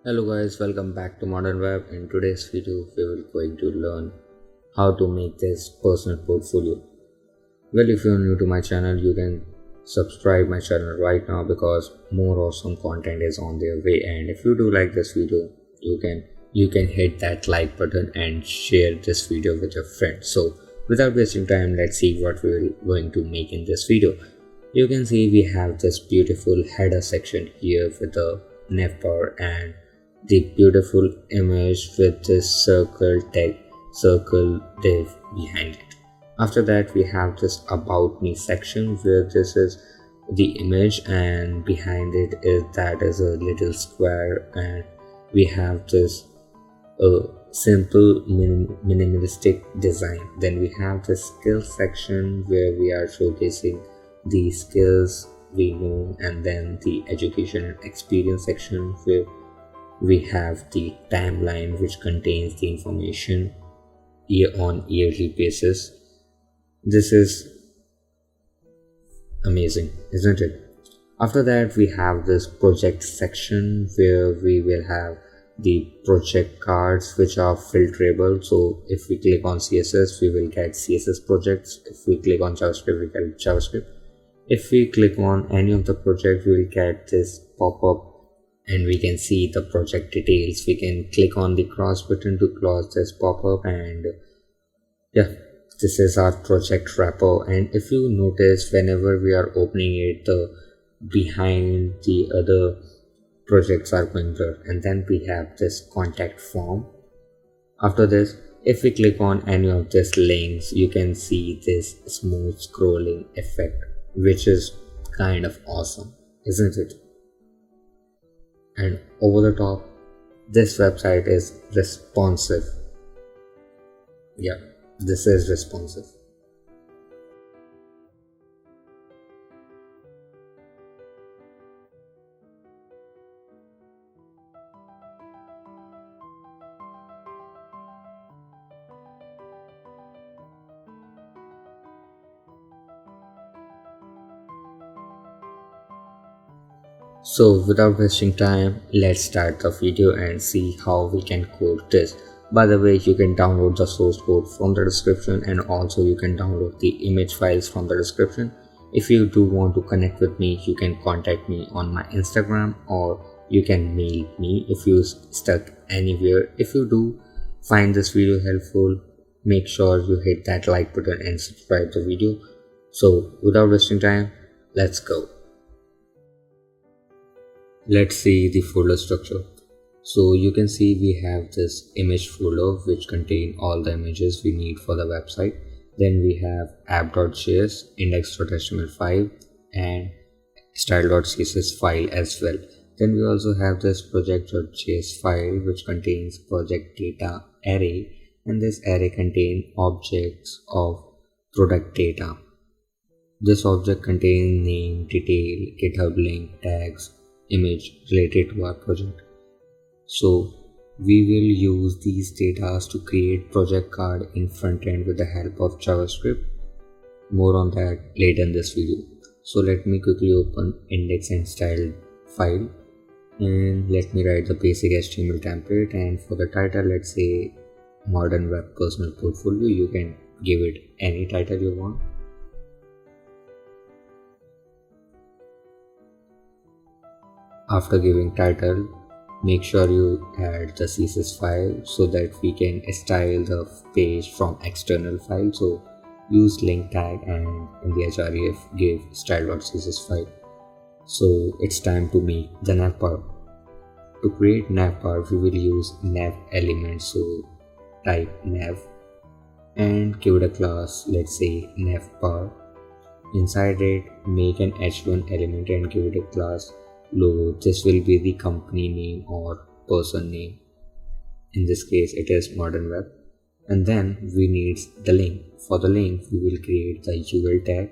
Hello guys, welcome back to Modern Web. In today's video, we will going to learn how to make this personal portfolio. Well, if you're new to my channel, you can subscribe my channel right now because more awesome content is on their way. And if you do like this video, you can hit that like button and share this video with your friends. So without wasting time, let's see what we're going to make in this video. You can see we have this beautiful header section here with the Navbar and the beautiful image with this circle div behind it. After that, we have this about me section where this is the image and behind it is a little square, and we have this simple minimalistic design. Then we have the skills section where we are showcasing the skills we know, and then the education and experience section where we have the timeline which contains the information on yearly basis. This is amazing, isn't it? After that, we have this project section where we will have the project cards which are filterable. So if we click on CSS, we will get CSS projects. If we click on JavaScript, we get JavaScript. If we click on any of the project, we will get this pop-up and we can see the project details. We can click on the cross button to close this pop-up, and yeah, this is our project wrapper. And if you notice, whenever we are opening it, the behind the other projects are going blur. And then we have this contact form. After this, if we click on any of these links, you can see this smooth scrolling effect, which is kind of awesome, isn't it? And over the top, this website is responsive. Yeah, this is responsive. So without wasting time, let's start the video and see how we can code this. By the way, you can download the source code from the description, and also you can download the image files from the description. If you do want to connect with me, you can contact me on my Instagram, or you can mail me if you're stuck anywhere. If you do find this video helpful, make sure you hit that like button and subscribe the video. So without wasting time, let's go. Let's see the folder structure. So you can see we have this image folder which contain all the images we need for the website. Then we have app.js, index.html file, and style.css file as well. Then we also have this project.js file which contains project data array, and this array contains objects of product data. This object contains name, detail, GitHub link, tags, image related to our project. So we will use these data to create project card in front end with the help of JavaScript. More on that later in this video. So let me quickly open index and style file, and let me write the basic HTML template. And for the title, let's say Modern Web Personal Portfolio. You can give it any title you want. After giving title, make sure you add the CSS file so that we can style the page from external file. So use link tag, and in the href give style.css file. So it's time to make the navbar. To create navbar, we will use nav element. So type nav and give it a class, let's say navbar. Inside it, make an h1 element and give it a class logo. This will be the company name or person name. In this case, it is Modern Web. And then we need the link. For the link, we will create the UL tag,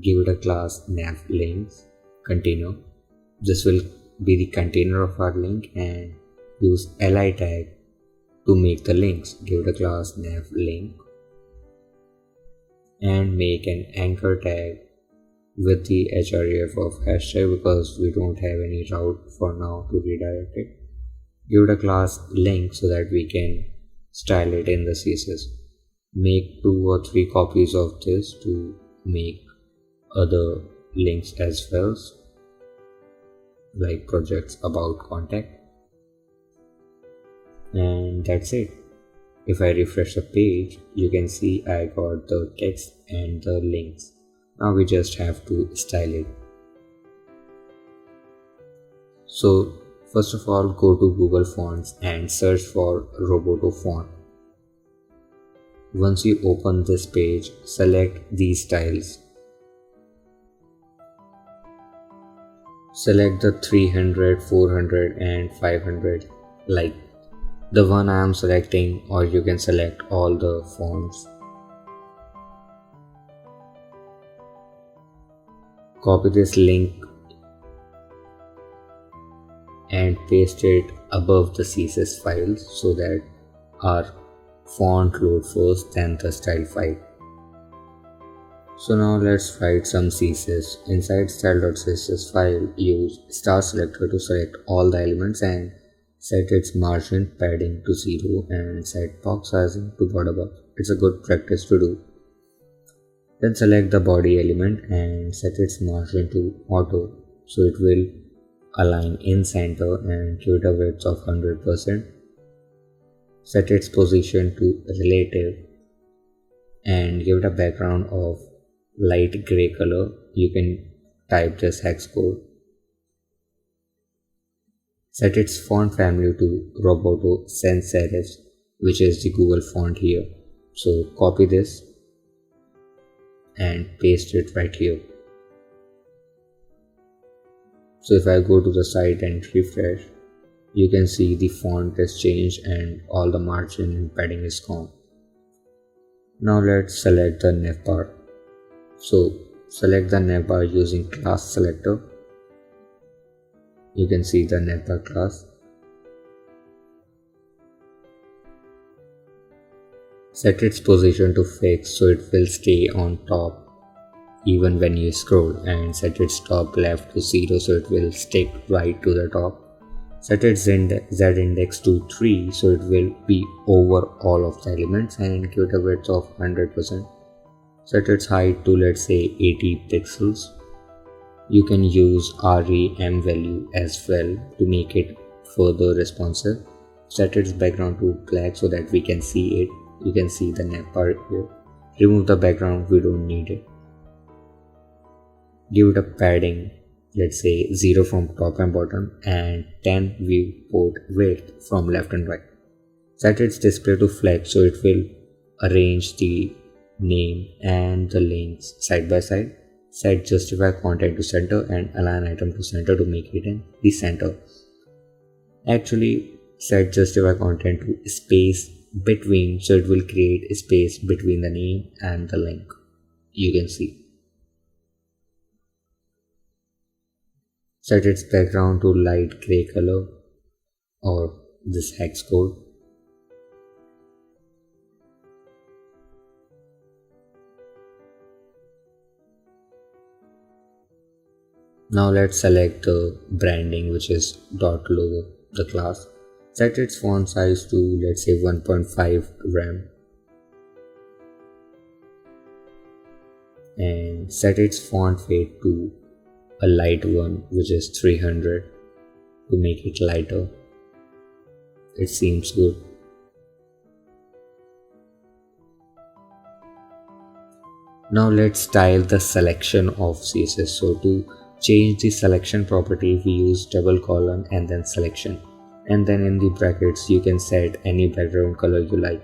give it a class nav links container. This will be the container of our link, and use li tag to make the links. Give it a class nav link, and make an anchor tag with the href of hashtag because we don't have any route for now to redirect it. Give it a class link so that we can style it in the CSS. Make 2 or 3 copies of this to make other links as well, like projects, about, contact, and that's it. If I refresh the page, you can see I got the text and the links. Now we just have to style it. So first of all, go to Google Fonts and search for Roboto font. Once you open this page, select these styles. Select the 300, 400 and 500, like the one I am selecting, or you can select all the fonts. Copy this link and paste it above the CSS files so that our font load first, then the style file. So now let's write some CSS. Inside style.css file, use star selector to select all the elements and set its margin padding to 0 and set box sizing to border box. It's a good practice to do. Then select the body element and set its margin to auto so it will align in center and give it a width of 100%. Set its position to relative and give it a background of light gray color. You can type this hex code. Set its font family to Roboto sans serif, which is the Google font here. So copy this and paste it right here. So if I go to the site and refresh, you can see the font has changed and all the margin and padding is gone. Now let's select the Navbar. So select the Navbar using class selector. You can see the Navbar class. Set its position to fixed so it will stay on top even when you scroll, and set its top left to 0 so it will stick right to the top. Set its z-index to 3 so it will be over all of the elements and give it a width of 100%. Set its height to, let's say, 80 pixels. You can use rem value as well to make it further responsive. Set its background to black so that we can see it. You can see the Navbar here. Remove the background, we don't need it. Give it a padding, let's say 0 from top and bottom and 10 viewport width from left and right. Set its display to flex so it will arrange the name and the links side by side. Set justify content to center and align item to center to make it in the center. Actually, set justify content to space between so it will create a space between the name and the link. You can see. Set its background to light gray color or this hex code. Now let's select the branding, which is .logo, the class. Set its font size to, let's say, 1.5 rem and set its font weight to a light one, which is 300 to make it lighter. It seems good. Now let's style the selection of CSS. So to change the selection property, we use double colon and then selection, and then in the brackets you can set any background color you like.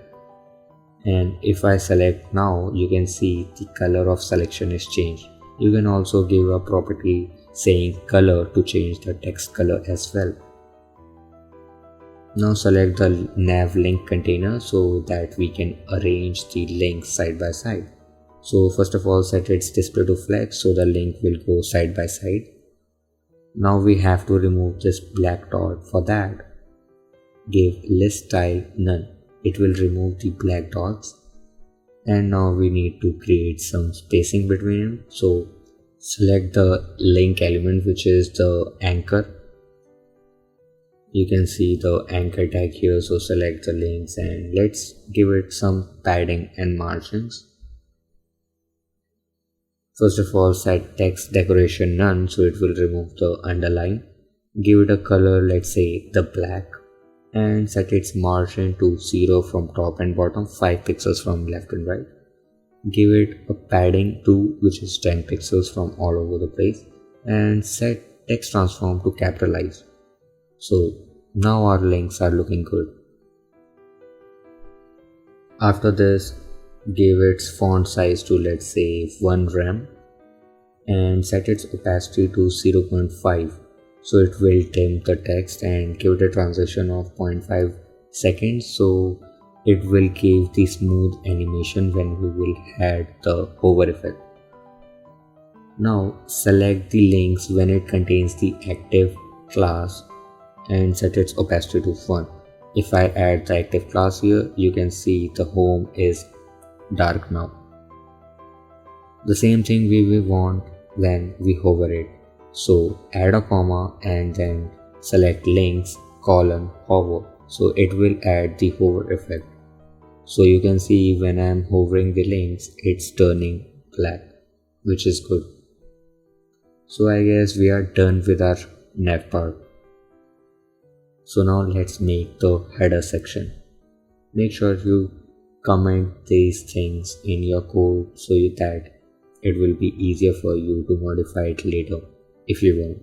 And if I select now, you can see the color of selection is changed. You can also give a property saying color to change the text color as well. Now select the nav link container so that we can arrange the links side by side. So first of all, set its display to flex so the link will go side by side. Now we have to remove this black dot. For that, give list style none. It will remove the black dots. And now we need to create some spacing between them. So select the link element, which is the anchor. You can see the anchor tag here, so select the links and let's give it some padding and margins. First of all, set text decoration none, so it will remove the underline. Give it a color, let's say the black, and set its margin to 0 from top and bottom, 5 pixels from left and right. Give it a padding 2, which is 10 pixels from all over the place, and set text transform to capitalize. So now our links are looking good. After this, give its font size to, let's say, 1 rem, and set its opacity to 0.5, so it will dim the text, and give it a transition of 0.5 seconds, so it will give the smooth animation when we will add the hover effect. Now select the links when it contains the active class and set its opacity to 1. If I add the active class here, you can see the home is dark now. The same thing we will want when we hover it. So add a comma and then select links colon hover, so it will add the hover effect. So you can see when I am hovering the links, it's turning black, which is good. So I guess we are done with our Navbar. So now let's make the header section. Make sure you comment these things in your code so that it will be easier for you to modify it later if you want.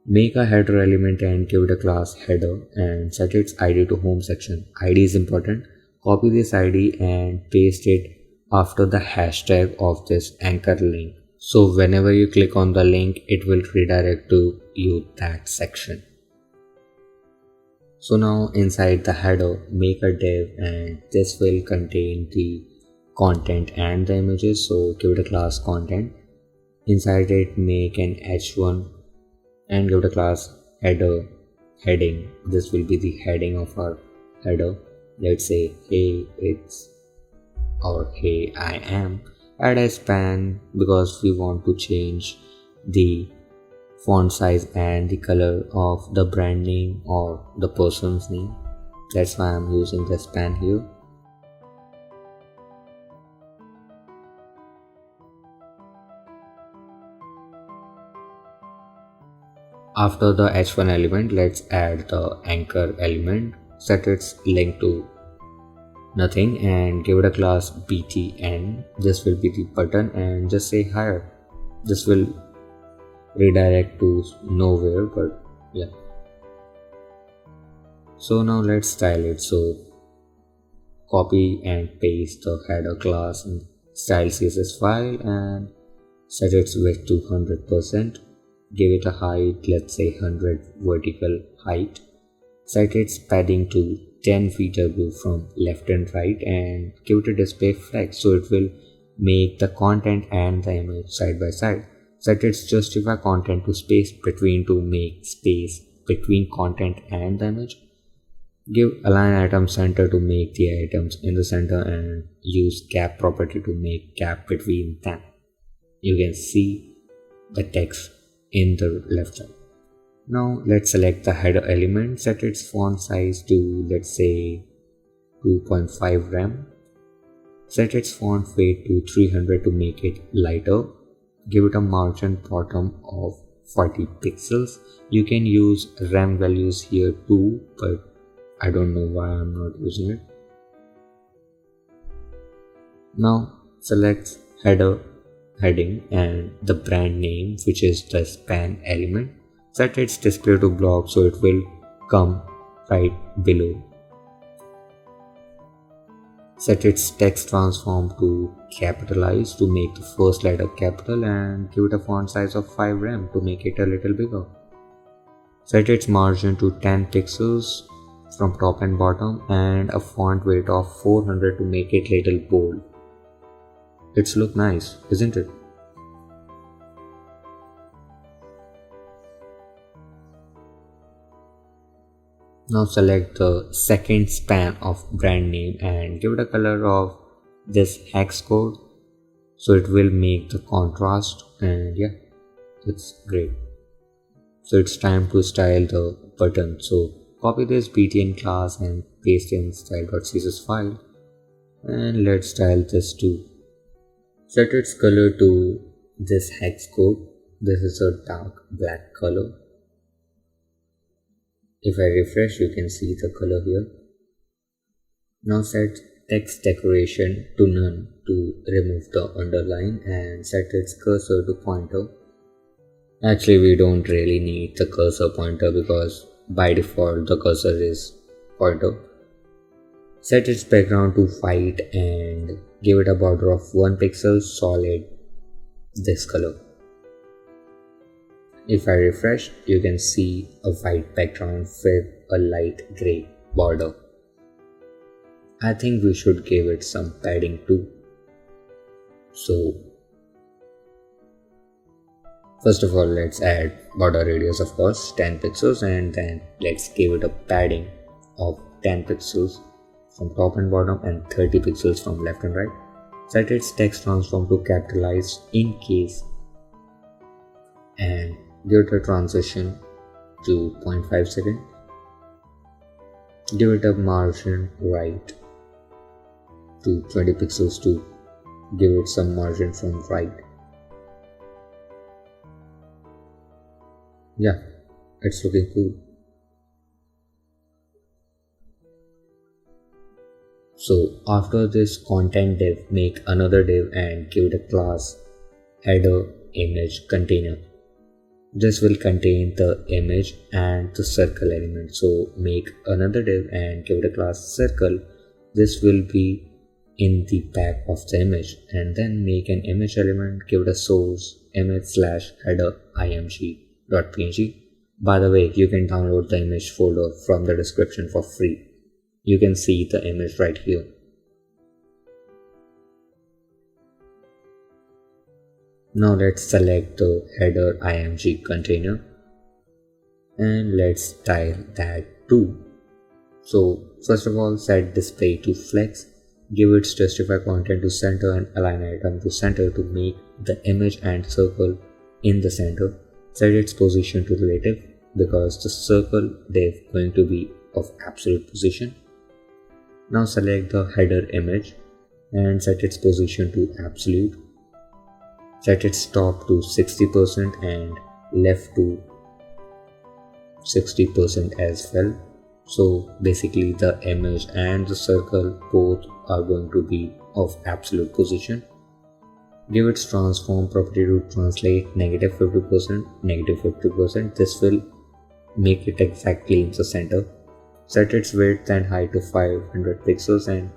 Make a header element and give it a class header and set its ID to home section. ID is important. Copy this ID and paste it after the hashtag of this anchor link. So whenever you click on the link, it will redirect to you that section. So now inside the header, make a div and this will contain the content and the images. So give it a class content. Inside it, make an h1 and give it a class header heading. This will be the heading of our header. Let's say hey it's or hey I am. Add a span because we want to change the font size and the color of the brand name or the person's name. That's why I'm using the span here. After the h1 element, let's add the anchor element. Set its link to nothing and give it a class btn. This will be the button and just say higher. This will redirect to nowhere, but yeah. So now let's style it. So copy and paste the header class in style css file and set its width to 100%. Give it a height, let's say 100 vertical height. Set its padding to 10 VW from left and right and give it a display flex, so it will make the content and the image side by side. Set its justify content to space between to make space between content and the image. Give align item center to make the items in the center and use gap property to make gap between them. You can see the text in the left side. Now let's select the header element, set its font size to, let's say, 2.5 rem. Set its font weight to 300 to make it lighter. Give it a margin bottom of 40 pixels. You can use rem values here too, but I don't know why I'm not using it. Now select heading and the brand name, which is the span element. Set its display to block so it will come right below. Set its text transform to capitalize to make the first letter capital and give it a font size of 5 rem to make it a little bigger. Set its margin to 10 pixels from top and bottom and a font weight of 400 to make it little bold. It's look nice, isn't it? Now select the second span of brand name and give it a color of this hex code so it will make the contrast, and yeah, it's great. So it's time to style the button. So copy this btn class and paste in style.css file, and let's style this too. Set its color to this hex code. This is a dark black color. If I refresh, you can see the color here. Now set text decoration to none to remove the underline, and set its cursor to pointer. Actually, we don't really need the cursor pointer because by default the cursor is pointer. Set its background to white and give it a border of 1 pixel solid this color. If I refresh, you can see a white background with a light grey border. I think we should give it some padding too. So first of all, let's add border radius, of course, 10 pixels, and then let's give it a padding of 10 pixels from top and bottom and 30 pixels from left and right. Set its text transform to capitalize in case and give it a transition to 0.5 seconds. Give it a margin right to 20 pixels to give it some margin from right. Yeah, it's looking cool. So after this content div, make another div and give it a class header image container. This will contain the image and the circle element. So make another div and give it a class circle. This will be in the back of the image, and then make an image element, give it a source image/header img.png. By the way, you can download the image folder from the description for free. You can see the image right here. Now let's select the header img container and let's style that too. So first of all, set display to flex, give its justify content to center and align item to center to make the image and circle in the center. Set its position to relative because the circle div going to be of absolute position. Now select the header image and set its position to absolute. Set its top to 60% and left to 60% as well. So basically the image and the circle both are going to be of absolute position. Give its transform property to translate -50%, -50%. This will make it exactly in the center. Set its width and height to 500 pixels and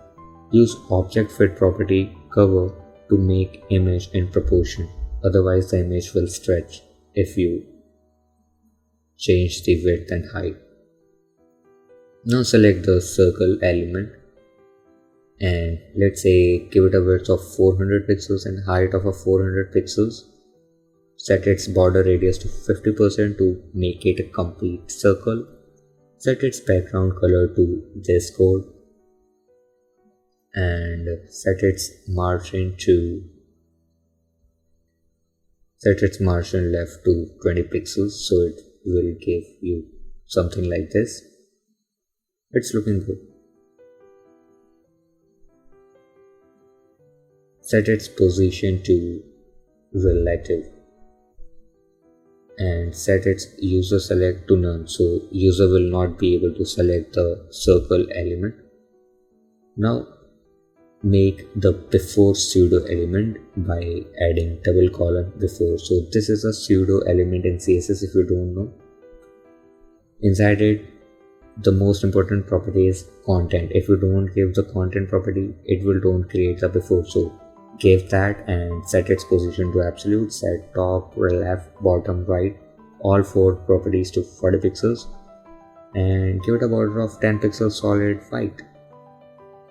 use object fit property cover to make image in proportion. Otherwise the image will stretch if you change the width and height. Now select the circle element and let's say give it a width of 400 pixels and height of a 400 pixels. Set its border radius to 50% to make it a complete circle. Set its background color to this code and set its margin left to 20 pixels, so it will give you something like this. It's looking good. Set its position to relative and set its user select to none, so user will not be able to select the circle element. Now make the before pseudo element by adding double colon before. So this is a pseudo element in CSS if you don't know. Inside it, the most important property is content. If you don't give the content property, it will don't create the before. So give that and set its position to absolute. Set top, left, bottom, right, all 4 properties to 40 pixels and give it a border of 10 pixels solid white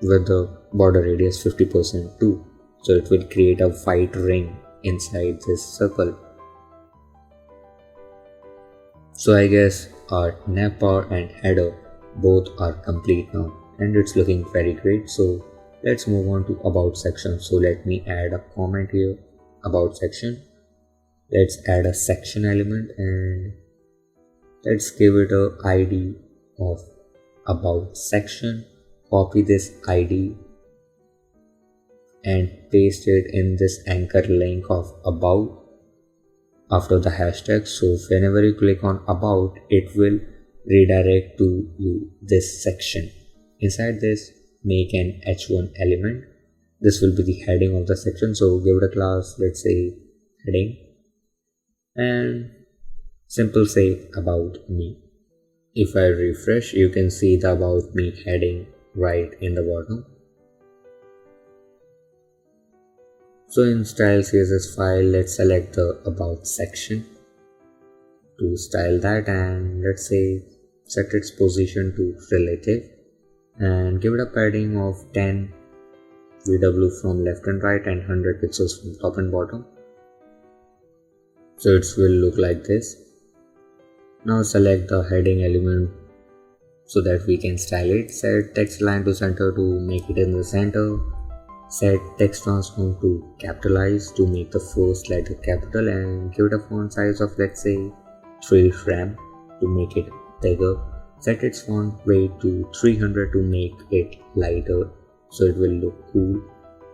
with the border radius 50% too. So it will create a white ring inside this circle. So I guess our navbar and header both are complete now and it's looking very great. So let's move on to about section. So let me add a comment here, about section. Let's add a section element and Let's give it a ID of about section. Copy this ID and paste it in this anchor link of about after the hashtag. So whenever you click on about, it will redirect to you this section. Inside this, make an h1 element. This will be the heading of the section. So give it a class, let's say heading, and simple say about me. If I refresh, you can see the about me heading right in the bottom. So in style CSS file, let's select the about section to style that, and let's say set its position to relative and give it a padding of 10 VW from left and right and 100 pixels from top and bottom. So it will look like this. Now select the heading element so that we can style it. Set text line to center to make it in the center. Set text transform to capitalize to make the first letter capital, and give it a font size of let's say 3 rem to make it bigger. Set its font weight to 300 to make it lighter so it will look cool,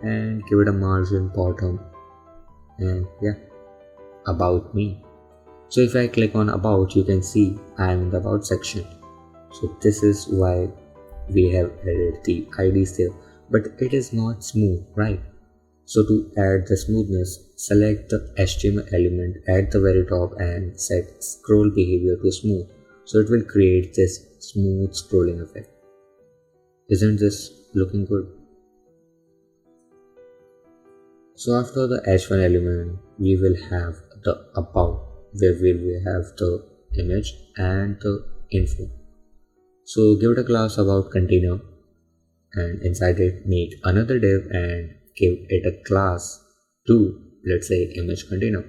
and give it a margin bottom, and yeah, about me. So if I click on about, you can see I am in the about section. So this is why we have added the IDs there, but it is not smooth, right? So to add the smoothness, select the HTML element at the very top and set scroll behavior to smooth. So it will create this smooth scrolling effect. Isn't this looking good? So after the h1 element, we will have the about, where we will have the image and the info. So give it a class about container, and inside it make another div and give it a class to let's say image container.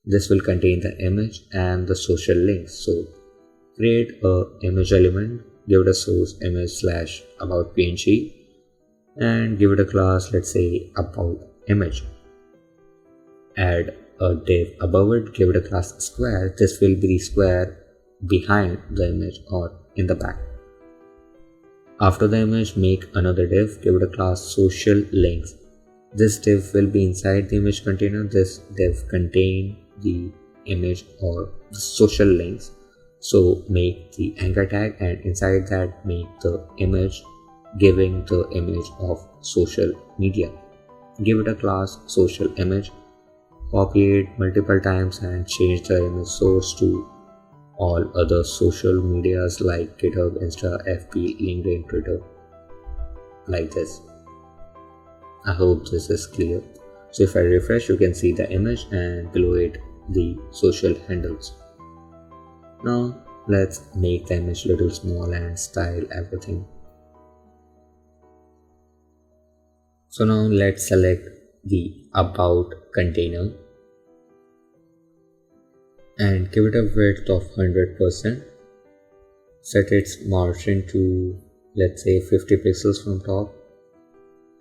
This will contain the image and the social links. So create a image element, give it a source image slash about png, and give it a class let's say about image. Add a div above it, give it a class square. This will be the square behind the image or in the back. After the image, make another div, give it a class social links. This div will be inside the image container. This div contain the image or the social links. So make the anchor tag, and inside that make the image giving the image of social media. Give it a class social image. Copy it multiple times and change the image source to all other social medias like GitHub, Insta, FB, LinkedIn, Twitter, like this. I hope this is clear. So if I refresh, you can see the image and below it the social handles. Now let's make the image little small and style everything. So now let's select the about container and give it a width of 100%. Set its margin to let's say 50 pixels from top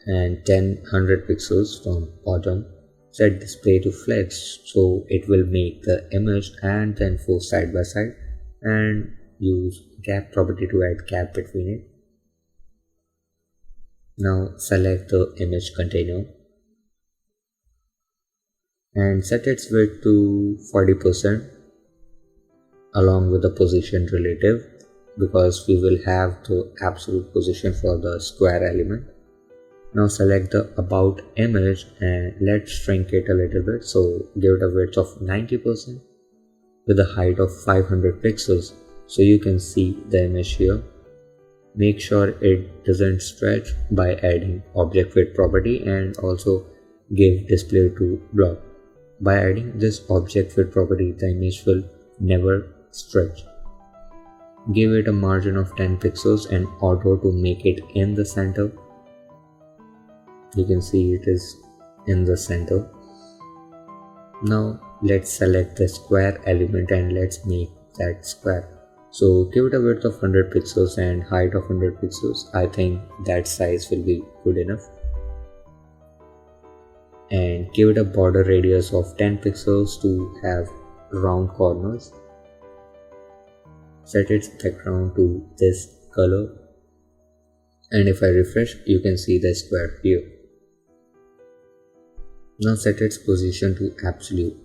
and 100 pixels from bottom. Set display to flex so it will make the image and the info side by side, and use gap property to add gap between it. Now select the image container and set its width to 40% along with the position relative, because we will have the absolute position for the square element. Now select the about image and let's shrink it a little bit. So give it a width of 90% with a height of 500 pixels so you can see the image here. Make sure it doesn't stretch by adding object width property, and also give display to block. By adding this object width property, the image will never stretch. Give it a margin of 10 pixels and auto to make it in the center. You can see it is in the center. Now let's select the square element and let's make that square. So give it a width of 100 pixels and height of 100 pixels. I think that size will be good enough. And give it a border radius of 10 pixels to have round corners. set its background to this color, and if I refresh you can see the square here. Now set its position to absolute,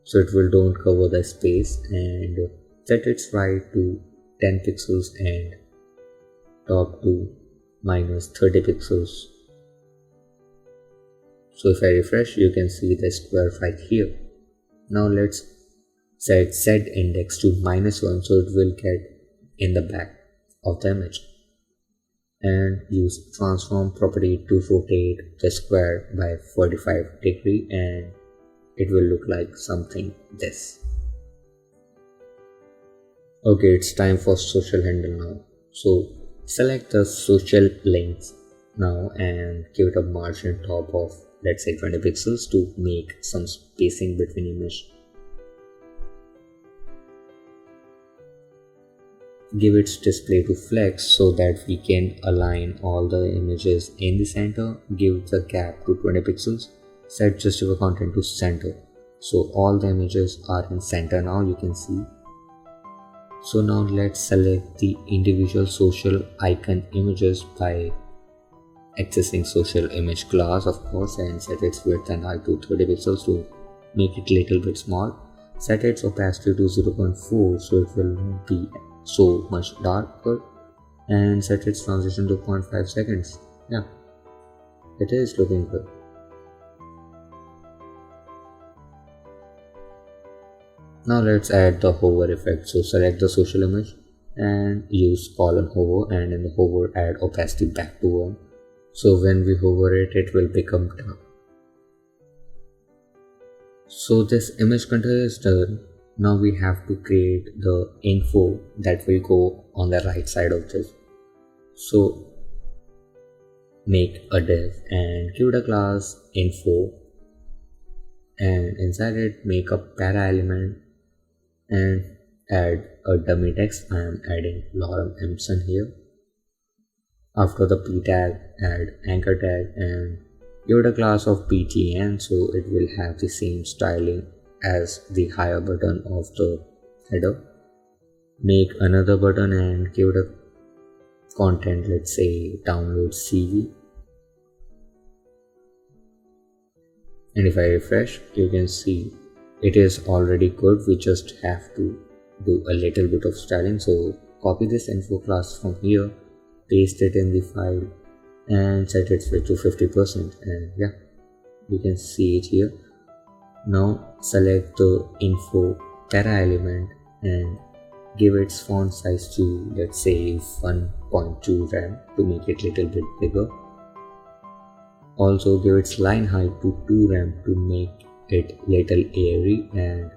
so it will don't cover the space, and set its right to 10 pixels and top to minus 30 pixels. So if I refresh you can see the square right here. Now let's set Z index to -1, so it will get in the back of the image, and use transform property to rotate the square by 45 degrees, and it will look like something this. Okay, it's time for social handle now. So select the social links now and give it a margin top of, let's say, 20 pixels to make some spacing between image. Give its display to flex so that we can align all the images in the center. Give the gap to 20 pixels. Set justify content to center. So all the images are in center now, you can see. So now let's select the individual social icon images by accessing social image class, of course, and set its width and height to 30 pixels to make it little bit small. Set its opacity to 0.4 so it will not be so much darker, and set its transition to 0.5 seconds. Yeah, it is looking good. Now let's add the hover effect. So select the social image and use colon hover, and in the hover add opacity back to 1. So when we hover it, it will become dark. So this image control is done. Now we have to create the info that will go on the right side of this. So make a div and give it a class info, and inside it make a para element and add a dummy text. I am adding Lorem Ipsum here. After the p tag add anchor tag and give it a class of btn, so it will have the same styling as the higher button of the header. Make another button and give it a content, let's say download CV, and if I refresh you can see it is already good. We just have to do a little bit of styling. So copy this info class from here, paste it in the file and set its width to 50%, and yeah, you can see it here. Now select the info para element and give its font size to, let's say, 1.2 rem to make it little bit bigger. Also give its line height to 2 rem to make it little airy, and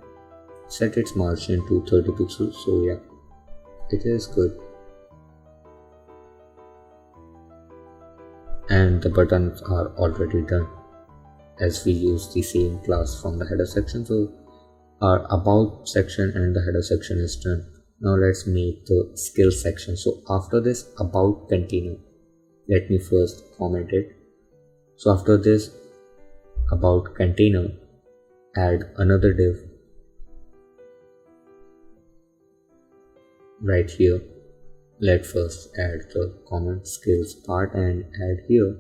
set its margin to 30 pixels. So yeah, it is good. And the buttons are already done as we use the same class from the header section. So our about section and the header section is done. Now let's make the skill section. So after this about container, let me first comment it. So after this about container, add another div right here. Let's first add the common skills part and add here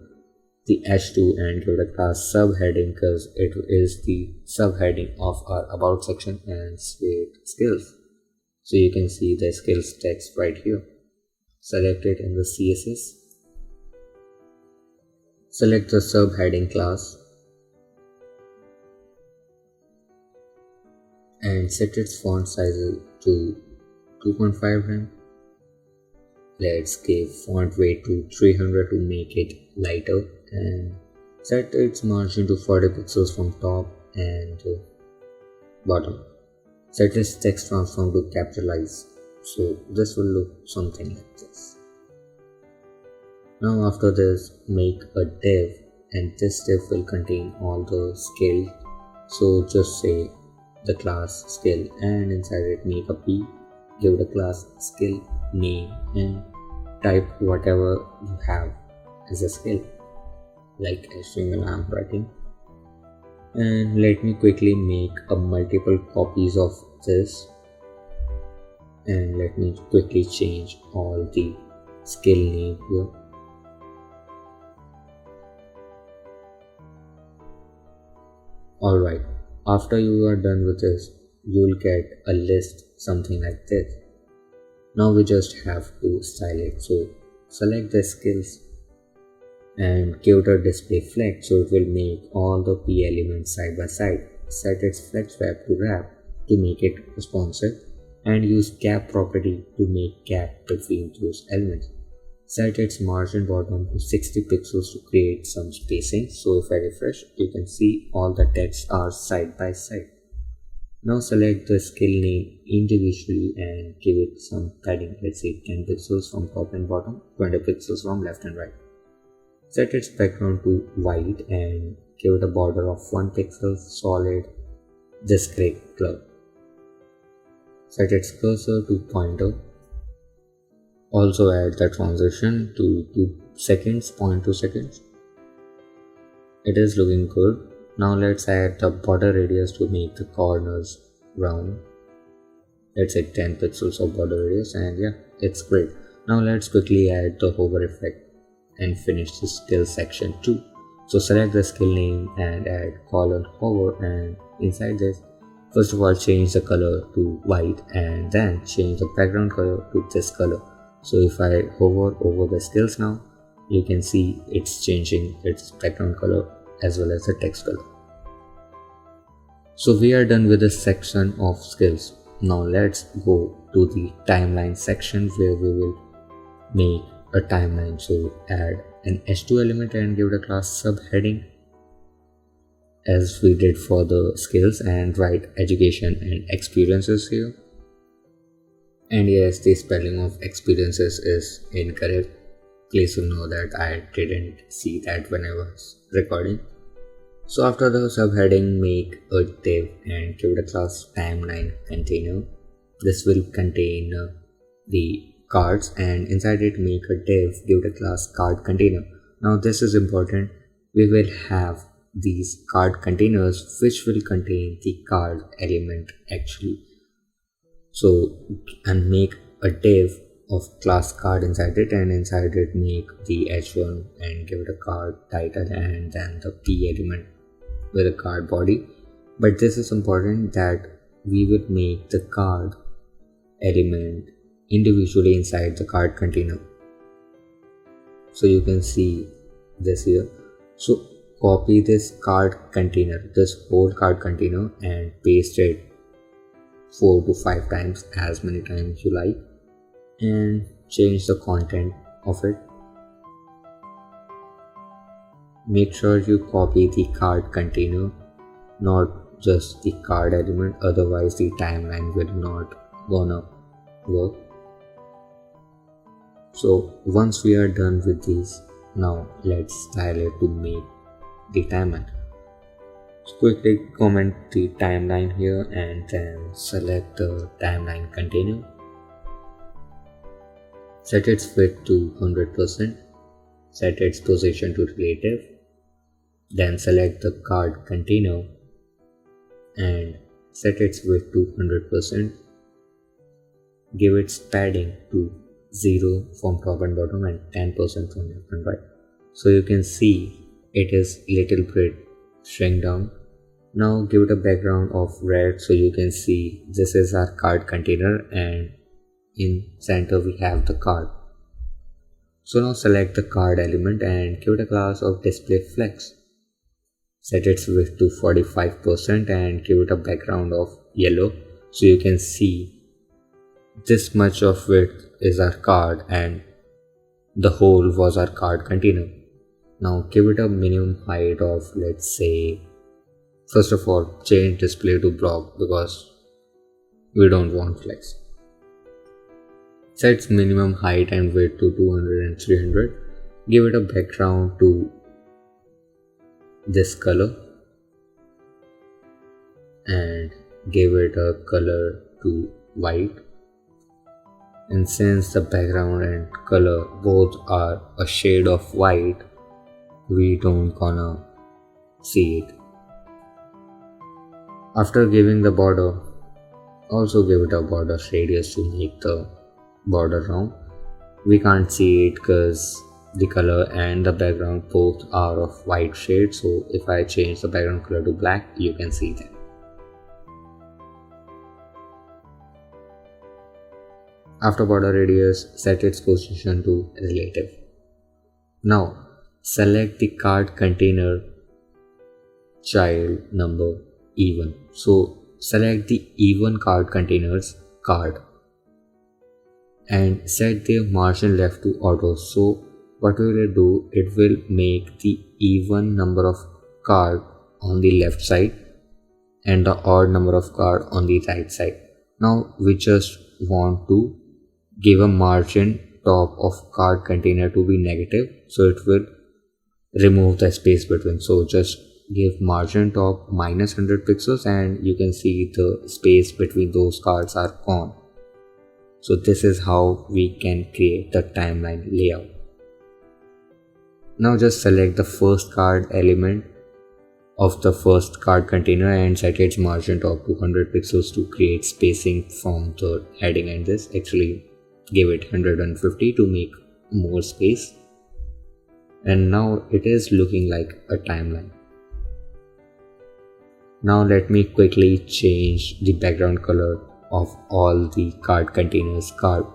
the h2 and give it a class subheading because it is the subheading of our about section, and save skills. So you can see the skills text right here. Select it in the CSS. Select the subheading class and set its font size to 2.5 rem. Let's give font weight to 300 to make it lighter, and set its margin to 40 pixels from top and bottom. Set its text transform to capitalize, so this will look something like this. Now after this, make a div, and this div will contain all the skills. So just say the class skill, and inside it make a p, give it a class skill name, and type whatever you have as a skill, like HTML I am writing. And let me quickly make a multiple copies of this, And let me quickly change all the skill name here. Alright, after you are done with this, you will get a list something like this. Now we just have to style it. So select the skills and give it a display flex, so it will make all the P elements side by side. Set its flex wrap to wrap to make it responsive, and use gap property to make gap between those elements. Set its margin bottom to 60 pixels to create some spacing. So if I refresh, you can see all the text are side by side. Now select the skill name individually and give it some padding. Let's say 10 pixels from top and bottom, 20 pixels from left and right. Set its background to white and give it a border of 1 pixel solid this gray color. Set its cursor to pointer. Also add the transition to 2 seconds, 0.2 seconds. It is looking good. Now let's add the border radius to make the corners round. Let's say 10 pixels of border radius, and yeah, it's great. Now let's quickly add the hover effect and finish the skill section too. So select the skill name and add :hover, and inside this, first of all change the color to white and then change the background color to this color. So if I hover over the skills now, you can see it's changing its background color as well as the text color. So we are done with this section of skills. Now let's go to the timeline section where we will make a timeline. So add an h2 element and give it a class subheading as we did for the skills, and write education and experiences here. And yes, the spelling of experiences is incorrect. Please know that I didn't see that when I was recording. So after the subheading, make a div and give it a class timeline container. This will contain the cards, and inside it make a div, give it a class card container. Now this is important. We will have these card containers which will contain the card element actually. So and make a div of class card inside it, and inside it make the h1 and give it a card title and then the p element with a card body. But this is important that we would make the card element individually inside the card container. So you can see this here. So copy this card container, this whole card container, and paste it 4 to 5 times, as many times you like, and change the content of it. Make sure you copy the card container, not just the card element, otherwise the timeline will not gonna work. So once we are done with these, now let's style it to make the timeline. So quickly comment the timeline here and then select the timeline container. Set its width to 100%. Set its position to relative. Then select the card container and set its width to 100%. Give its padding to 0 from top and bottom and 10% from left and right. So you can see it is little bit shrink down. Now give it a background of red, so you can see this is our card container and in center we have the card. So now select the card element and give it a class of display flex. Set its width to 45% and give it a background of yellow, so you can see this much of width is our card and the whole was our card container. Now give it a minimum height of, let's say, first of all change display to block because we don't want flex. Set minimum height and width to 200 and 300. Give it a background to this color and give it a color to white. And since the background and color both are a shade of white, we don't gonna see it. After giving the border, Also give it a border radius to make the border round. We can't see it because the color and the background both are of white shade, so if I change the background color to black, you can see them. After border radius, set its position to relative. Now select the card container child number even. So select the even card containers card and set the margin left to auto. So what will it do? It will make the even number of card on the left side and the odd number of card on the right side. Now we just want to give a margin top of card container to be negative, so it will remove the space between. So just give margin top minus 100 pixels and you can see the space between those cards are gone. So this is how we can create the timeline layout. Now just select the first card element of the first card container and set its margin top to 100 pixels to create spacing from the heading, and this actually give it 150 to make more space. And now it is looking like a timeline. Now let me quickly change the background color of all the card containers card.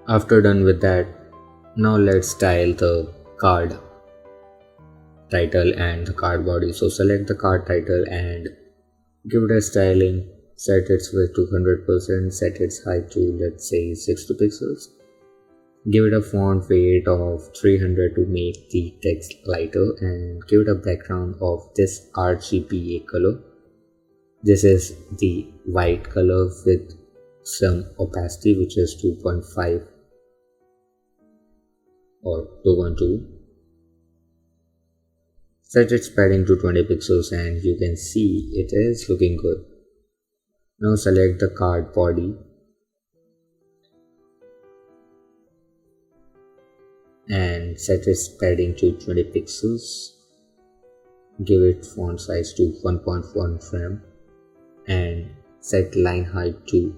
After done with that, now let's style the card title and the card body. So select the card title and give it a styling, set its width to 100%, set its height to let's say 60 pixels. Give it a font weight of 300 to make the text lighter and give it a background of this RGBA color. This is the white color with some opacity which is 2.5 or 2.2. Set its padding to 20 pixels and you can see it is looking good. Now select the card body and set its padding to 20 pixels. Give it font size to 1.1 rem and set line height to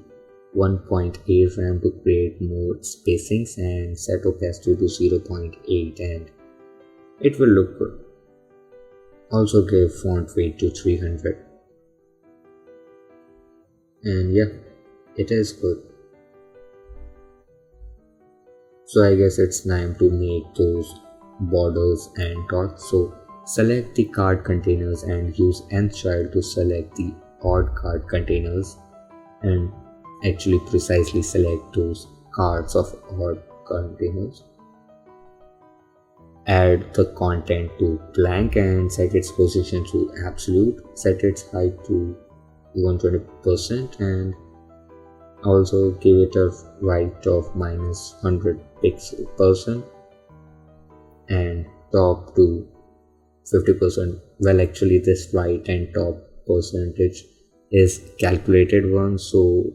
1.8 rem to create more spacings and set opacity to 0.8 and it will look good. Also give font weight to 300 and yeah, it is good. So I guess it's time to make those borders and dots. So select the card containers and use nth child to select the odd card containers and actually precisely select those cards of odd containers. Add the content to blank and set its position to absolute, set its height to 120% and also give it a right of minus 100 pixel% and top to 50%. Well, actually this right and top percentage is calculated one, so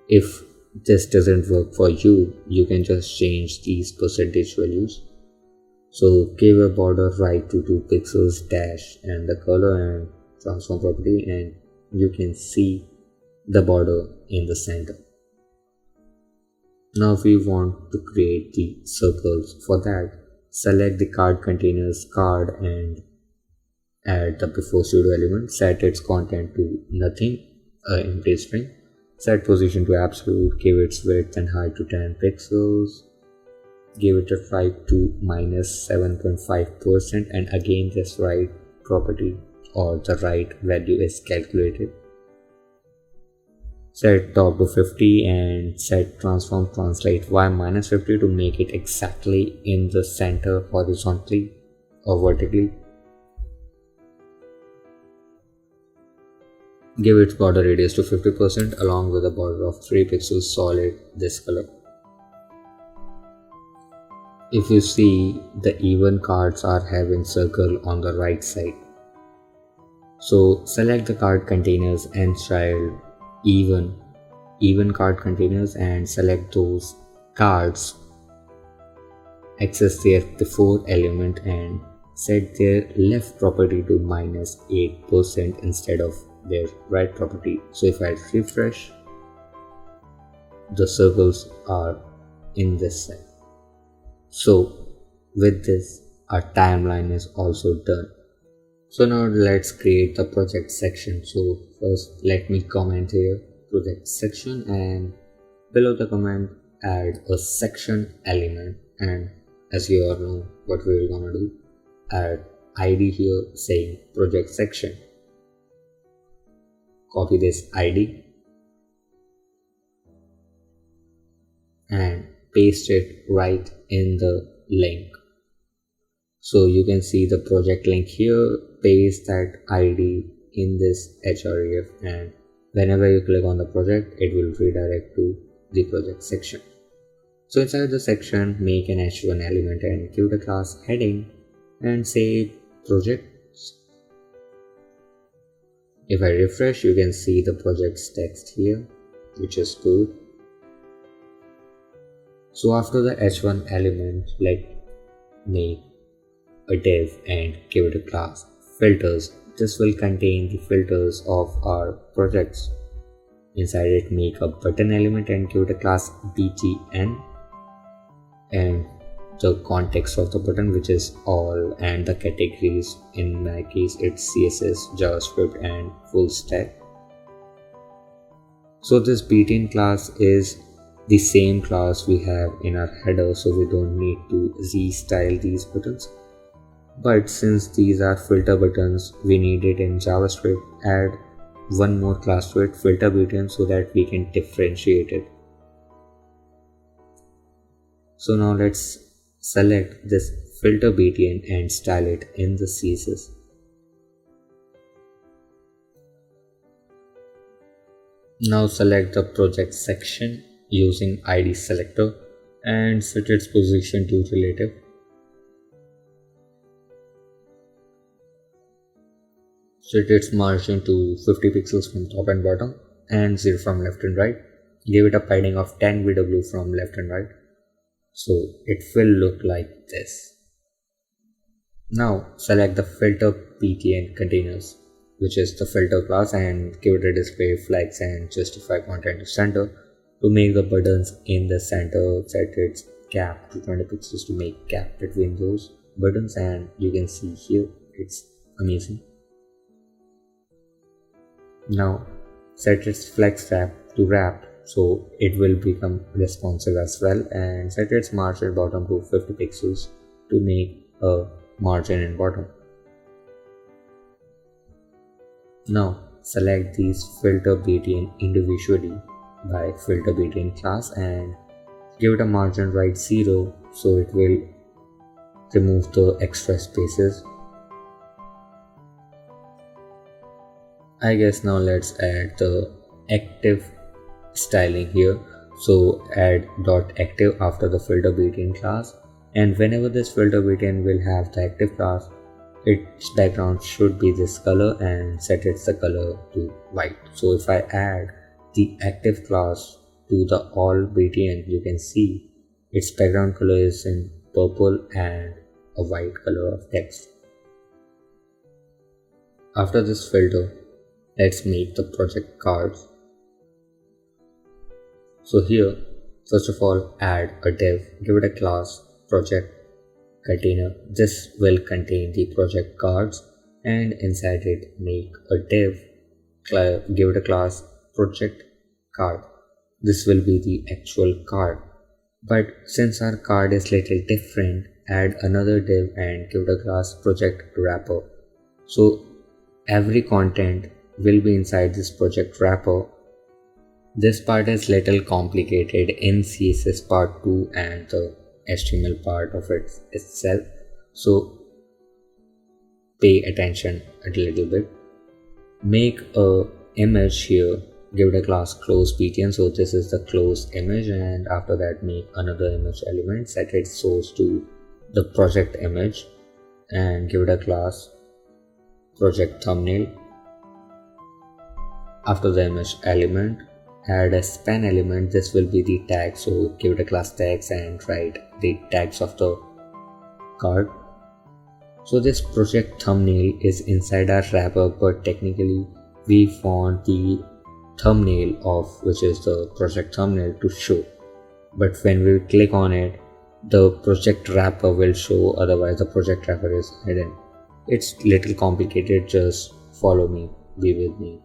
if this doesn't work for you, you can just change these percentage values. So give a border right to 2 pixels dash and the color and transform property and you can see the border in the center. Now if we want to create the circles, for that select the card containers card and add the before pseudo element, set its content to nothing, empty string, set position to absolute, give its width and height to 10 pixels, give it a right to minus 7.5% and again this right property or the right value is calculated. Set top to 50 and set transform translate y minus 50 to make it exactly in the center horizontally or vertically. Give its border radius to 50% along with a border of 3 pixels solid this color. If you see, the even cards are having circle on the right side. So select the card containers and child even card containers and select those cards. Access their before element and set their left property to -8% instead of their right property. So if I refresh, the circles are in this side. So with this, our timeline is also done. So now let's create the project section. So first let me comment here project section, and below the comment add a section element, and as you all know what we're gonna do, add id here saying project section. Copy this id and paste it right in the link. So you can see the project link here, paste that id in this href, and whenever you click on the project, it will redirect to the project section. So inside the section, make an h1 element and give the class heading and say projects. If I refresh, you can see the project's text here, which is good. So after the h1 element, let's make a div and give it a class filters. This will contain the filters of our projects. Inside it, make a button element and give it a class btn and the context of the button, which is all, and the categories, in my case it's CSS, JavaScript and full stack. So this btn class is the same class we have in our header, so we don't need to z-style these buttons. But since these are filter buttons, we need it in JavaScript. Add one more class to it, filter btn, so that we can differentiate it. So now let's select this filter btn and style it in the CSS. Now select the project section using id selector and set its position to relative. Set its margin to 50 pixels from top and bottom and 0 from left and right. Give it a padding of 10 VW from left and right. So it will look like this. Now select the filter btn containers, which is the filter class, and give it a display flags and justify content to center. To make the buttons in the center, set its gap to 20 pixels to make gap between those buttons, and you can see here it's amazing. Now set its flex wrap to wrap, so it will become responsive as well, and set its margin bottom to 50 pixels to make a margin in bottom. Now select these filter btn individually by filter btn class and give it a margin right 0, so it will remove the extra spaces. I guess now let's add the active styling here. So add .active after the filter btn class, and whenever this filter btn will have the active class, its background should be this color, and set its the color to white. So if I add the active class to the all btn, you can see its background color is in purple and a white color of text. After this filter, let's make the project cards. So here, first of all, add a div, give it a class project container. This will contain the project cards, and inside it make a div, give it a class project card. This will be the actual card, but since our card is little different, add another div and give it a class project wrapper. So every content will be inside this project wrapper. This part is little complicated in CSS part 2 and the HTML part of it itself, so pay attention a little bit. Make a image here give it a class close btn. So this is the close image, and after that make another image element, set its source to the project image, and give it a class project thumbnail. After the image element, add a span element. This will be the tag, so give it a class tags and write the tags of the card. So this project thumbnail is inside our wrapper, but technically we want the thumbnail of which is the project thumbnail to show, but when we click on it the project wrapper will show, otherwise the project wrapper is hidden. It's little complicated, just follow me, be with me.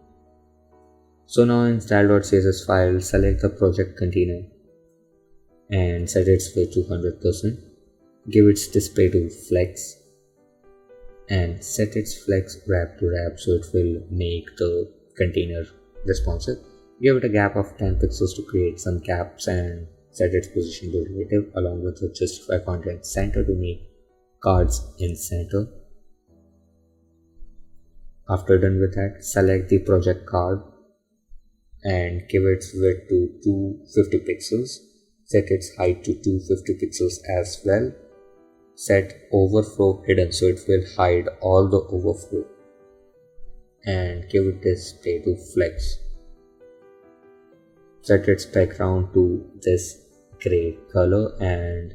So now in style.css file, select the project container and set its width to 100%. Give its display to flex and set its flex wrap to wrap, so it will make the container responsive. Give it a gap of 10 pixels to create some gaps and set its position to relative, along with the justify content center to make cards in center. After done with that, select the project card and give its width to 250 pixels. Set its height to 250 pixels as well. Set overflow hidden, so it will hide all the overflow, and give it display to flex. Set its background to this gray color and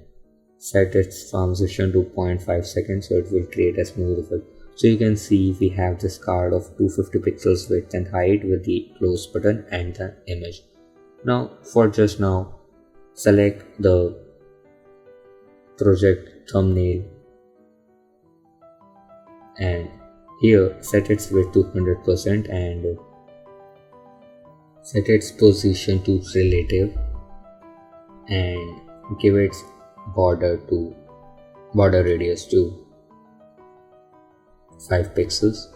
set its transition to 0.5 seconds, so it will create a smooth effect. So you can see we have this card of 250 pixels width and height with the close button and the image. Now for just now, select the project thumbnail and here set its width to 100% and set its position to relative and give its border radius to 5 pixels.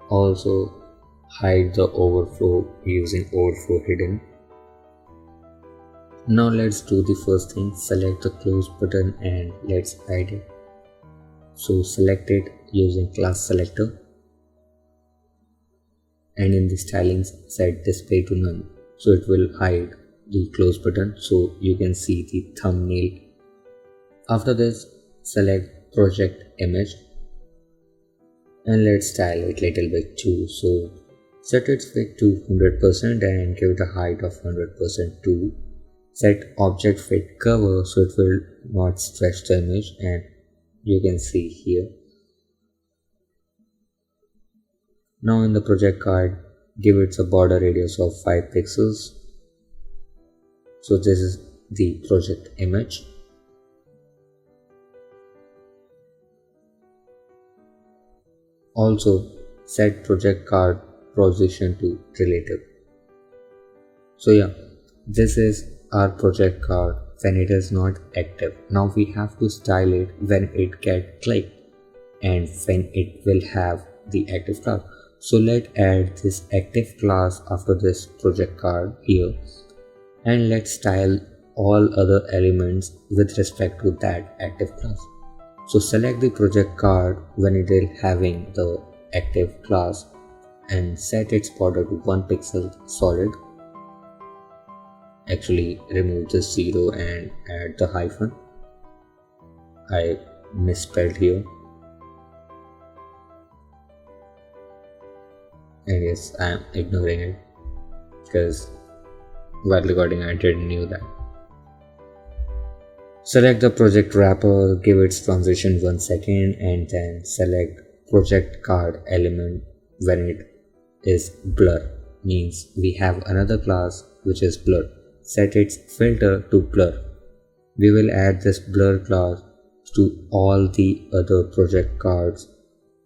Also hide the overflow using overflow hidden. Now let's do the first thing. Select the close button and let's hide it. So select it using class selector and in the styling set display to none, so it will hide the close button so you can see the thumbnail. After this, select project image and let's style it little bit too. So set its width to 100% and give it a height of 100% too. Set object fit cover so it will not stretch the image, and you can see here. Now in the project card, give it a border radius of 5 pixels. So this is the project image. Also set project card position to relative. So yeah, this is our project card when it is not active. Now we have to style it when it get clicked and when it will have the active class. So let's add this active class after this project card here and let's style all other elements with respect to that active class. So select the project card when it is having the active class and set its border to 1 pixel solid. Actually remove the 0 and add the hyphen. I misspelled here. And yes, I am ignoring it because while recording I didn't knew that. Select the project wrapper, give its transition 1 second and then select project card element when it is blur, means we have another class which is blur. Set its filter to blur. We will add this blur class to all the other project cards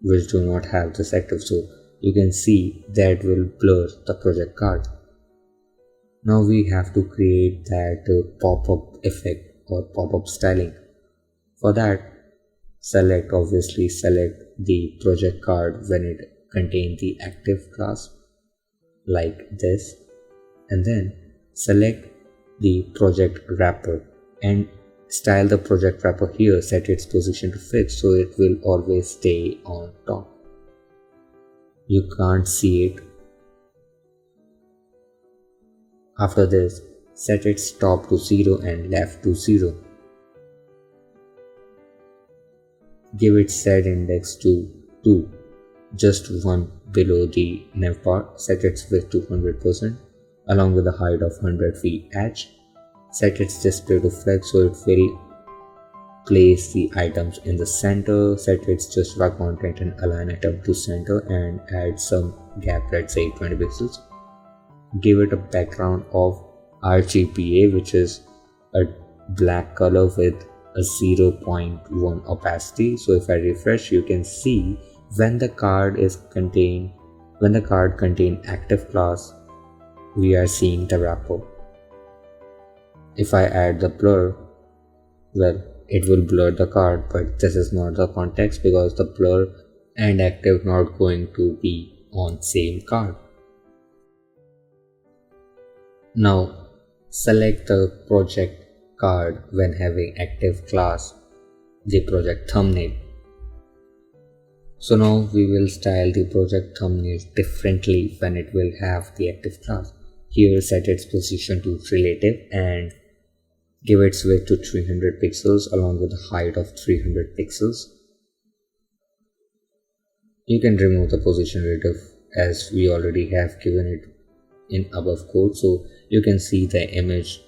which do not have this active, so you can see that will blur the project card. Now we have to create that pop-up effect or pop-up styling. For that, obviously select the project card when it contains the active class like this, and then select the project wrapper and style the project wrapper here. Set its position to fixed so it will always stay on top. You can't see it After this, set its top to 0 and left to 0. Give its set index to 2, just one below the Navbar. Set its width to 100% along with a height of 100 feet edge. Set its display to flex so it will place the items in the center. Set its justify content and align item to center and add some gap, let's say 20 pixels. Give it a background of RGBA, which is a black color with a 0.1 opacity. So if I refresh, you can see when the card contain active class, we are seeing the wrapper. If I add the blur, well, it will blur the card, but this is not the context because the blur and active not going to be on same card. Now select the project card when having active class, the project thumbnail. So now we will style the project thumbnail differently when it will have the active class. Here set its position to relative and give its width to 300 pixels along with a height of 300 pixels. You can remove the position relative as we already have given it in above code, so you can see the image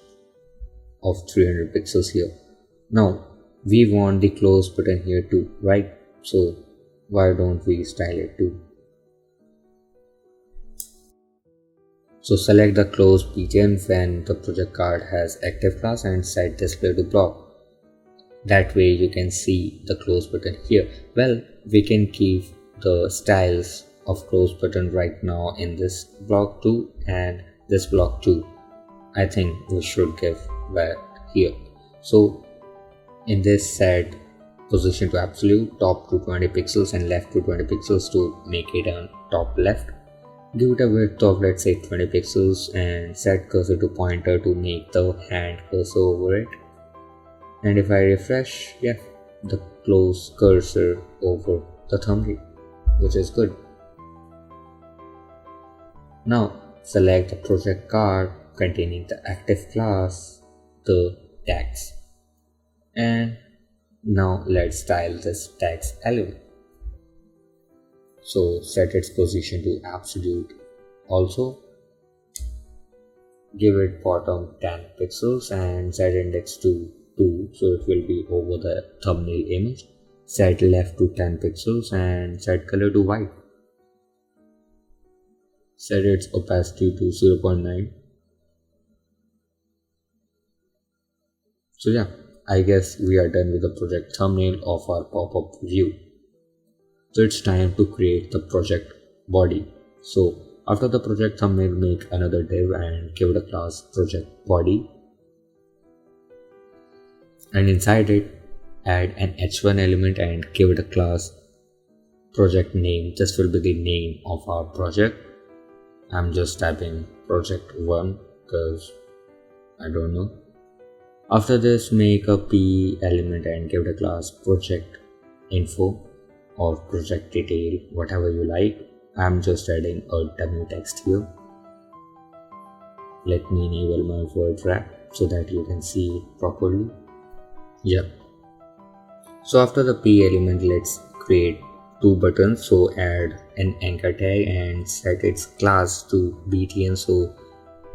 of 300 pixels here. Now we want the close button here too, right? So why don't we style it too? So select the close button when the project card has active class and set display to block. That way you can see the close button here. Well, we can keep the styles of close button right now in this block 2 and this block 2. I think we should give that here. So in this, set position to absolute, top to 20 pixels and left to 20 pixels to make it on top left. Give it a width of, let's say, 20 pixels and set cursor to pointer to make the hand cursor over it. And if I refresh, yeah, the close cursor over the thumbnail, which is good. Now select the project card containing the active class, the tags. And now let's style this tags element. So set its position to absolute. Also give it bottom 10 pixels and set index to 2, so it will be over the thumbnail image. Set left to 10 pixels and set color to white. Set its opacity to 0.9. So yeah, I guess we are done with the project thumbnail of our pop-up view. So it's time to create the project body. So after the project thumbnail, make another div and give it a class project body. And inside it, add an h1 element and give it a class project name. This will be the name of our project. I'm just typing project 1 because I don't know. After this, make a p element and give it a class project info or project detail, whatever you like. I'm just adding a dummy text here. Let me enable my word wrap so that you can see it properly. Yeah. So after the p element, let's create two buttons. So add an anchor tag and set its class to btn, so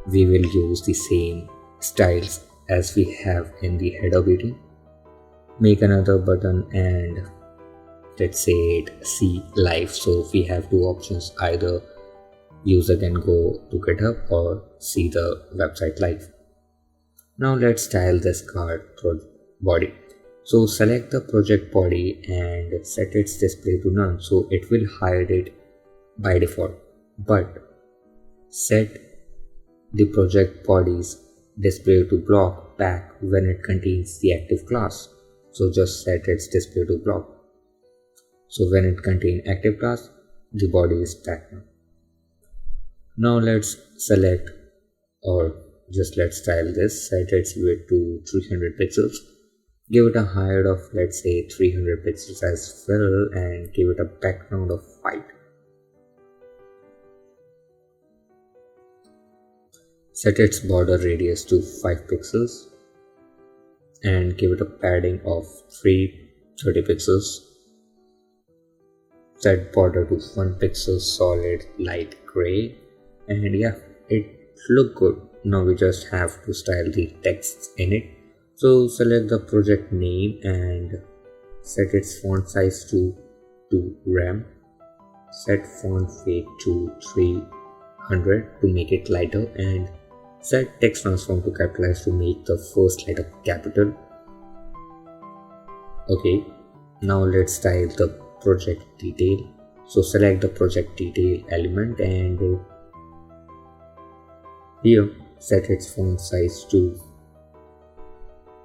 we will use the same styles as we have in the header btn. Make another button and let's say it see live, so we have two options, either user can go to GitHub or see the website live. Now let's style this card body. So select the project body and set its display to none, so it will hide it by default, but set the project body's display to block back when it contains the active class. So just set its display to block. So when it contains active class, the body is back now. Now let's select, or just let's style this, set its width to 300 pixels. Give it a height of, let's say, 300 pixels as well and give it a background of white. Set its border radius to 5 pixels and give it a padding of 30 pixels. Set border to 1 pixel solid light gray, and yeah, it look good. Now we just have to style the text in it. So select the project name and set its font size to 2 rem. Set font weight to 300 to make it lighter, and set text transform to capitalize to make the first letter capital. Okay, now let's style the project detail. So select the project detail element and here set its font size to,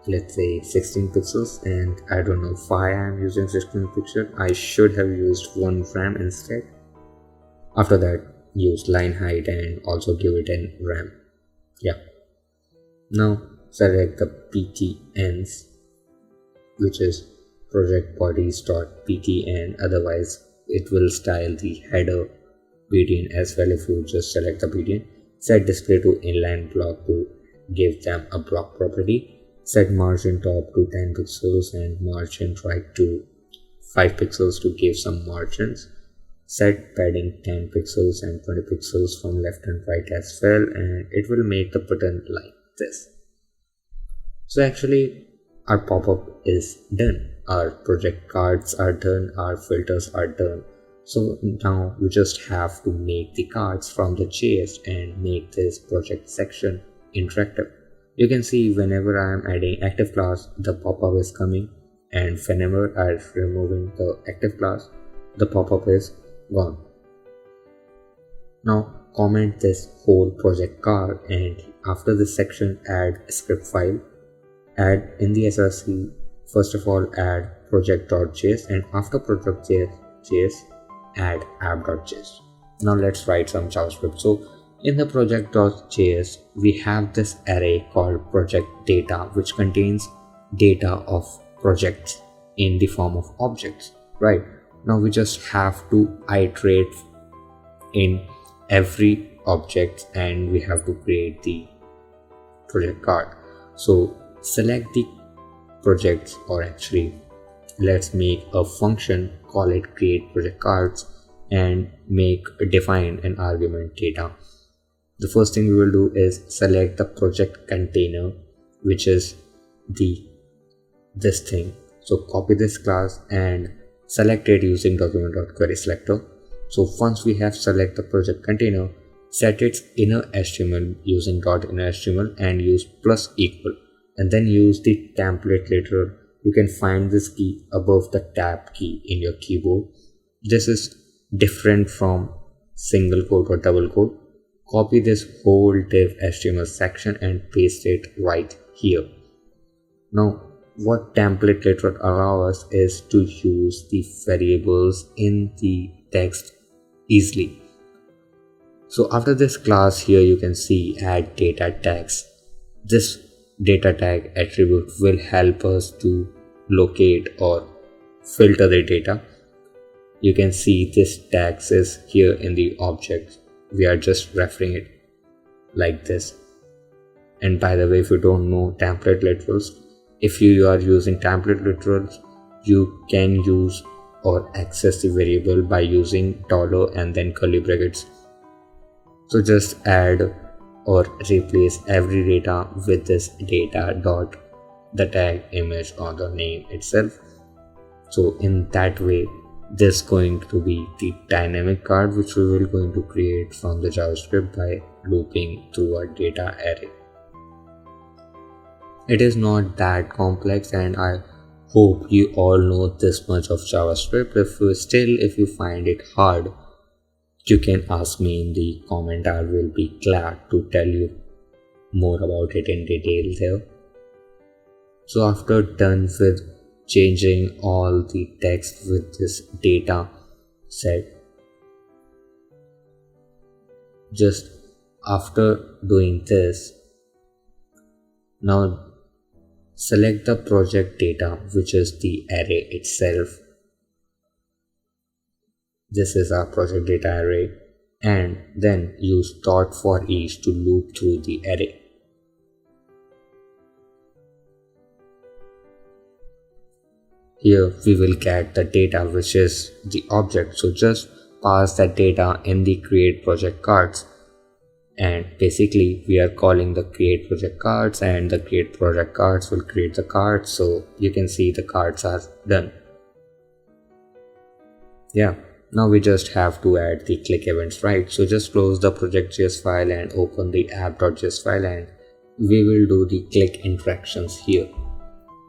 let's say, 16 pixels, and I don't know why I am using 16 pixels. I should have used 1 rem instead. After that, use line height and also give it an rem. Yeah. Now select the ptns, which is project bodies.ptn, otherwise it will style the header btn as well if you just select the btn. Set display to inline block to give them a block property. Set margin top to 10 pixels and margin right to 5 pixels to give some margins. Set padding 10 pixels and 20 pixels from left and right as well, and it will make the button like this. So actually our pop-up is done, our project cards are done, our filters are done. So now we just have to make the cards from the JS and make this project section interactive. You can see whenever I am adding active class, the pop-up is coming, and whenever I am removing the active class, the pop-up is gone. Now comment this whole project card, and after this section add a script file. Add in the src, first of all add project.js, and after project.js add app.js. Now let's write some JavaScript. So in the project.js we have this array called project data, which contains data of projects in the form of objects, right? Now we just have to iterate in every object and we have to create the project card. So select the projects, or actually let's make a function, call it create project cards, and define an argument data. The first thing we will do is select the project container, which is this thing. So copy this class and select it using document.query selector. So once we have select the project container, set its inner HTML using .inner HTML and use plus equal, and then use the template literal. You can find this key above the tab key in your keyboard. This is different from single quote or double quote. Copy this whole div HTML section and paste it right here. Now what template literal allows us is to use the variables in the text easily. So after this class here you can see add data tags. This data tag attribute will help us to locate or filter the data. You can see this tags is here in the object. We are just referring it like this. And by the way, if you don't know template literals, if you are using template literals, you can use or access the variable by using dollar and then curly brackets. So just add or replace every data with this data dot the tag image or the name itself. So in that way, this is going to be the dynamic card which we will going to create from the JavaScript by looping through a data array. It is not that complex, and I hope you all know this much of JavaScript. If you find it hard, you can ask me in the comment. I will be glad to tell you more about it in detail there. So after done with changing all the text with this data set, just after doing this, now select the project data, which is the array itself. This is our project data array. and then use dot for each to loop through the array. Here we will get the data, which is the object, so just pass that data in the create project cards, and basically we are calling the create project cards, and the create project cards will create the cards. So you can see the cards are done. Yeah, now we just have to add the click events, right? So just close the project.js file and open the app.js file, and we will do the click interactions here.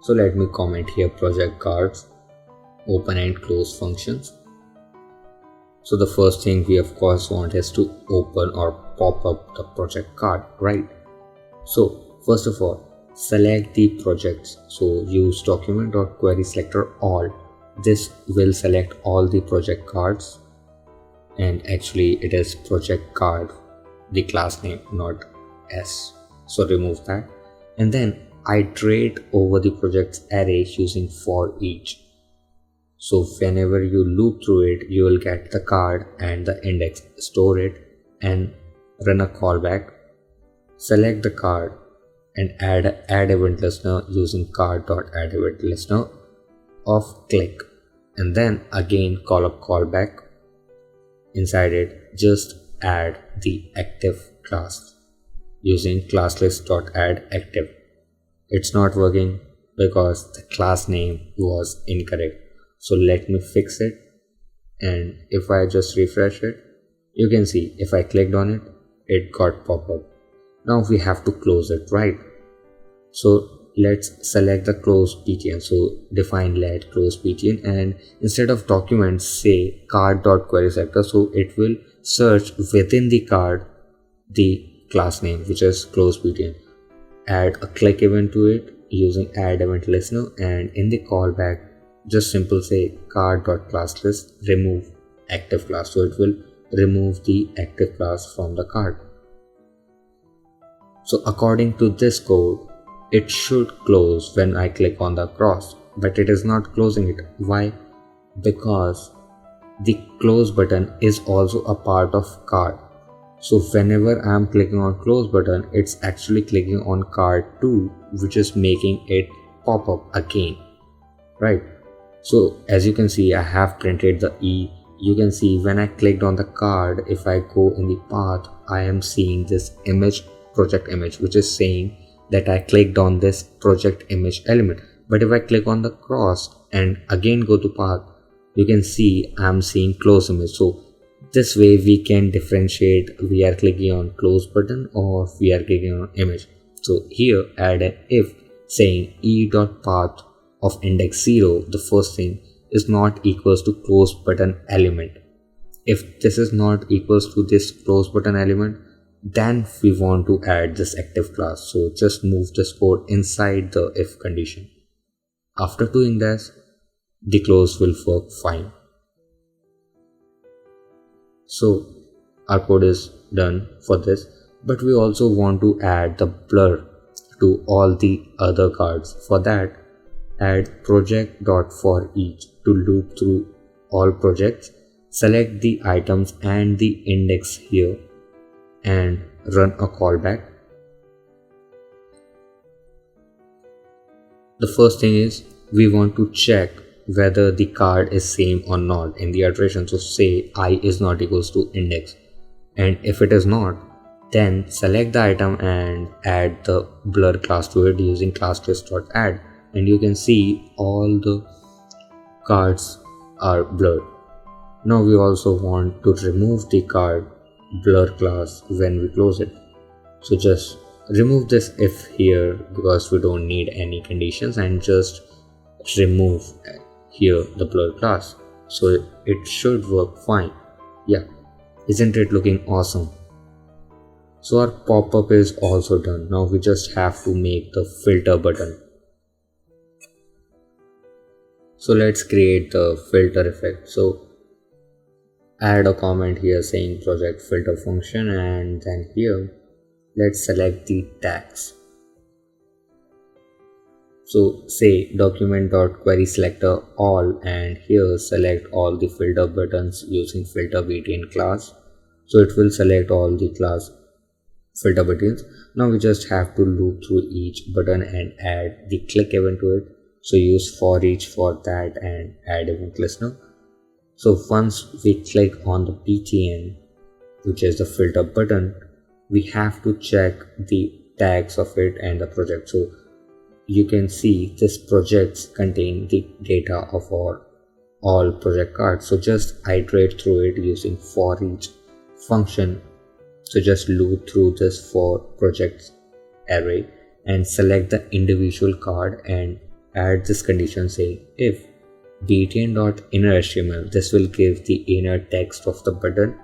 So let me comment here project cards, open and close functions. So the first thing we of course want is to open or pop up the project card, right? So first of all, select the projects. So use document.query selector all. This will select all the project cards, and actually it is project card, the class name, not S. So remove that, and then iterate over the project's array using for each. So whenever you loop through it, you will get the card and the index, store it and run a callback. Select the card and add event listener using card.add event listener of click, and then again call up callback. Inside it, just add the active class using classlist.add active. It's not working because the class name was incorrect. So let me fix it, and if I just refresh it, you can see if I clicked on it, it got pop-up. Now we have to close it, right? So let's select the close btn. So define let close btn, and instead of documents say card.query selector, so it will search within the card the class name, which is close btn. Add a click event to it using add event listener, and in the callback just simple say card.classlist remove active class, so it will remove the active class from the card. So according to this code, it should close when I click on the cross, but it is not closing it. Why? Because the close button is also a part of card. So whenever I am clicking on close button, it's actually clicking on card 2, which is making it pop up again, right? So as you can see, I have printed the E. You can see when I clicked on the card, if I go in the path, I am seeing this image, project image, which is saying that I clicked on this project image element. But if I click on the cross and again go to path, you can see I'm seeing close image. So this way we can differentiate we are clicking on close button or we are clicking on image. So here add an if saying e.path of index 0, the first thing, is not equals to close button element. If this is not equals to this close button element, then we want to add this active class. So just move this code inside the if condition. After doing this, the close will work fine. So our code is done for this, but we also want to add the blur to all the other cards. For that, add project.forEach to loop through all projects. Select the items and the index here and run a callback. The first thing is we want to check whether the card is same or not in the iteration. So say I is not equals to index, and if it is not, then select the item and add the blur class to it using classlist.add, and you can see all the cards are blurred. Now we also want to remove the card blur class when we close it. So just remove this if here because we don't need any conditions, and just remove here the blur class. So it should work fine. Yeah, isn't it looking awesome? So our pop-up is also done. Now we just have to make the filter button. So let's create the filter effect. So add a comment here saying project filter function, and then here let's select the tags. So say document.query selector all, and here select all the filter buttons using filter btn class. So it will select all the class filter buttons. Now we just have to loop through each button and add the click event to it. So use for each for that and add event listener. So once we click on the btn, which is the filter button, we have to check the tags of it and the project. So you can see this projects contain the data of all project cards. So just iterate through it using for each function. So just loop through this for projects array and select the individual card and add this condition saying if btn.innerhtml, this will give the inner text of the button.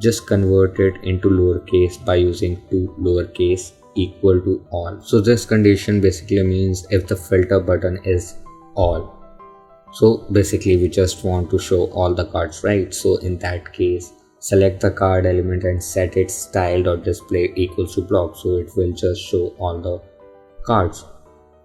Just convert it into lowercase by using to lowercase equal to all. So this condition basically means if the filter button is all. So basically we just want to show all the cards, right? So in that case, select the card element and set its style.display equals to block. So it will just show all the cards.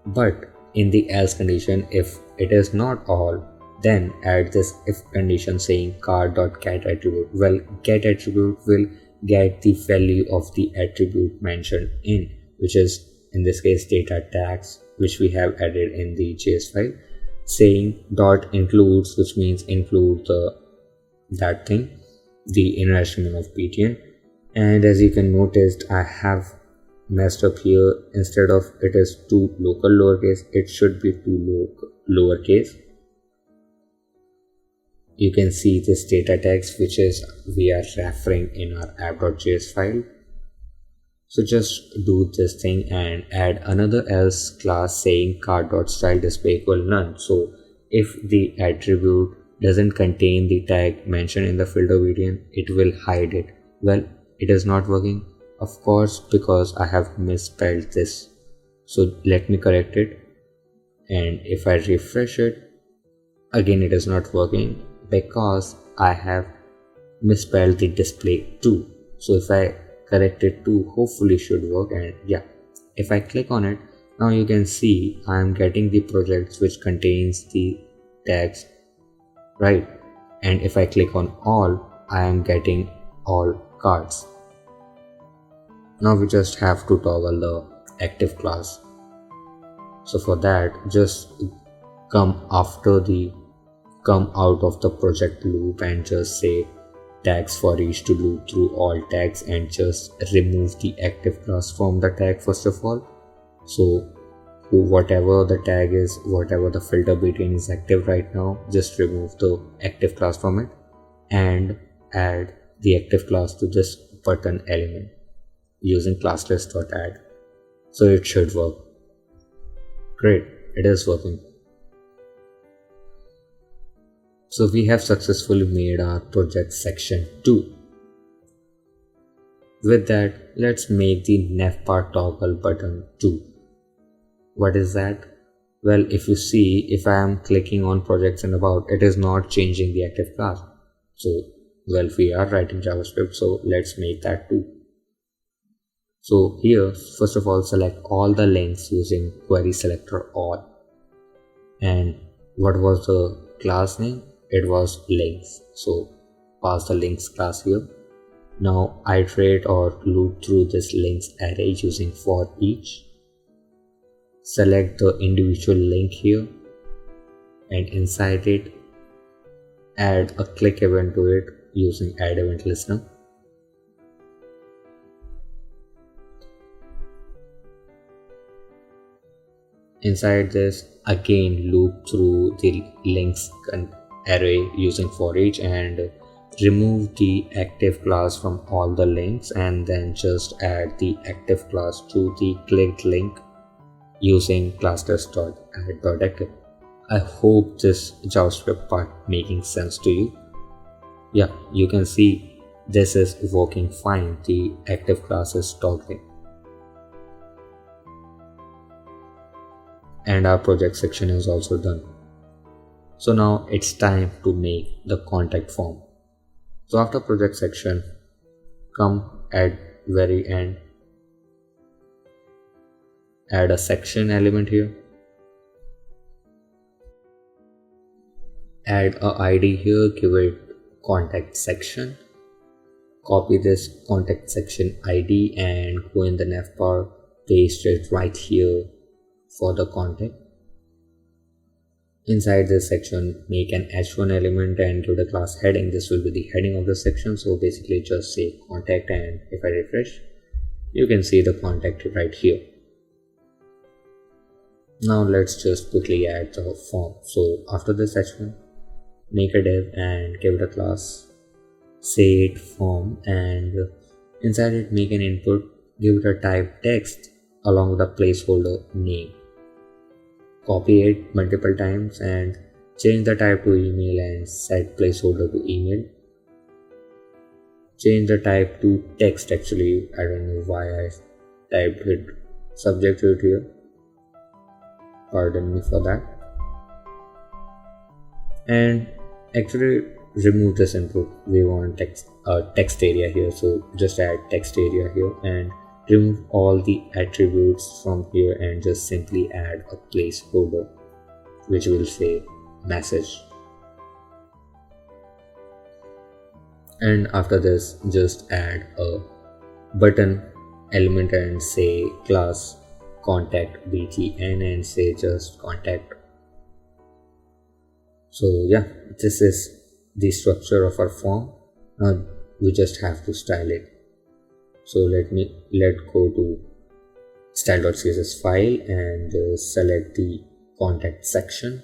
But in the else condition, if it is not all, then add this if condition saying card.get attribute. Well, get attribute will get the value of the attribute mentioned in, which is in this case data tags, which we have added in the JS file, saying dot includes, which means include that thing, the inner HTML of btn. And as you can notice, I have messed up here. Instead of it is to local lowercase, it should be to lowercase. You can see this data text which is we are referring in our app.js file. So just do this thing and add another else class saying card.styledisplay equal none. So if the attribute doesn't contain the tag mentioned in the filter btn, it will hide it. Well, it is not working, of course, because I have misspelled this. So let me correct it, and if I refresh it, again it is not working because I have misspelled the display too. So if I correct it too, hopefully should work. And yeah, if I click on it, now you can see I am getting the projects which contains the tags, right? And if I click on all, I am getting all cards. Now we just have to toggle the active class. So for that, just come out of the project loop and just say tags for each to loop through all tags, and just remove the active class from the tag first of all. So whatever the tag is, whatever the filter btn is active right now, just remove the active class from it and add the active class to this button element using classlist.add. So it should work. Great, it is working. So we have successfully made our project section 2. With that, let's make the Navbar toggle button 2. What is that? Well, if you see, if I am clicking on projects and about, it is not changing the active class. So, well, we are writing JavaScript, so let's make that too. So here, first of all, select all the links using query selector all. And what was the class name? It was links. So pass the links class here. Now iterate or loop through this links array using for each. Select the individual link here, and inside it add a click event to it using add event listener. Inside this, again loop through the links array using for each and remove the active class from all the links, and then just add the active class to the clicked link using classlist.add.active. I hope this JavaScript part making sense to you. Yeah, you can see this is working fine. The active class is toggling. And our project section is also done. So now it's time to make the contact form. So after project section, come at very end, add a section element here, add a ID here, give it contact section, copy this contact section ID and go in the navbar, paste it right here for the contact. Inside this section, make an h1 element and give the class heading. This will be the heading of the section. So basically just say contact, and if I refresh, you can see the contact right here. Now let's just quickly add the form. So after this h1, make a div and give it a class, say it form, and inside it make an input, give it a type text along with a placeholder name. Copy it multiple times and change the type to email and set placeholder to email. Change the type to text. Actually, I don't know why I typed it subject to it here. Pardon me for that. And actually remove this input. We want text area here, so just add text area here and remove all the attributes from here and just simply add a placeholder which will say message. And after this, just add a button element and say class contact btn and say just contact. So yeah, this is the structure of our form. Now we just have to style it. So let go to style.css file and select the contact section.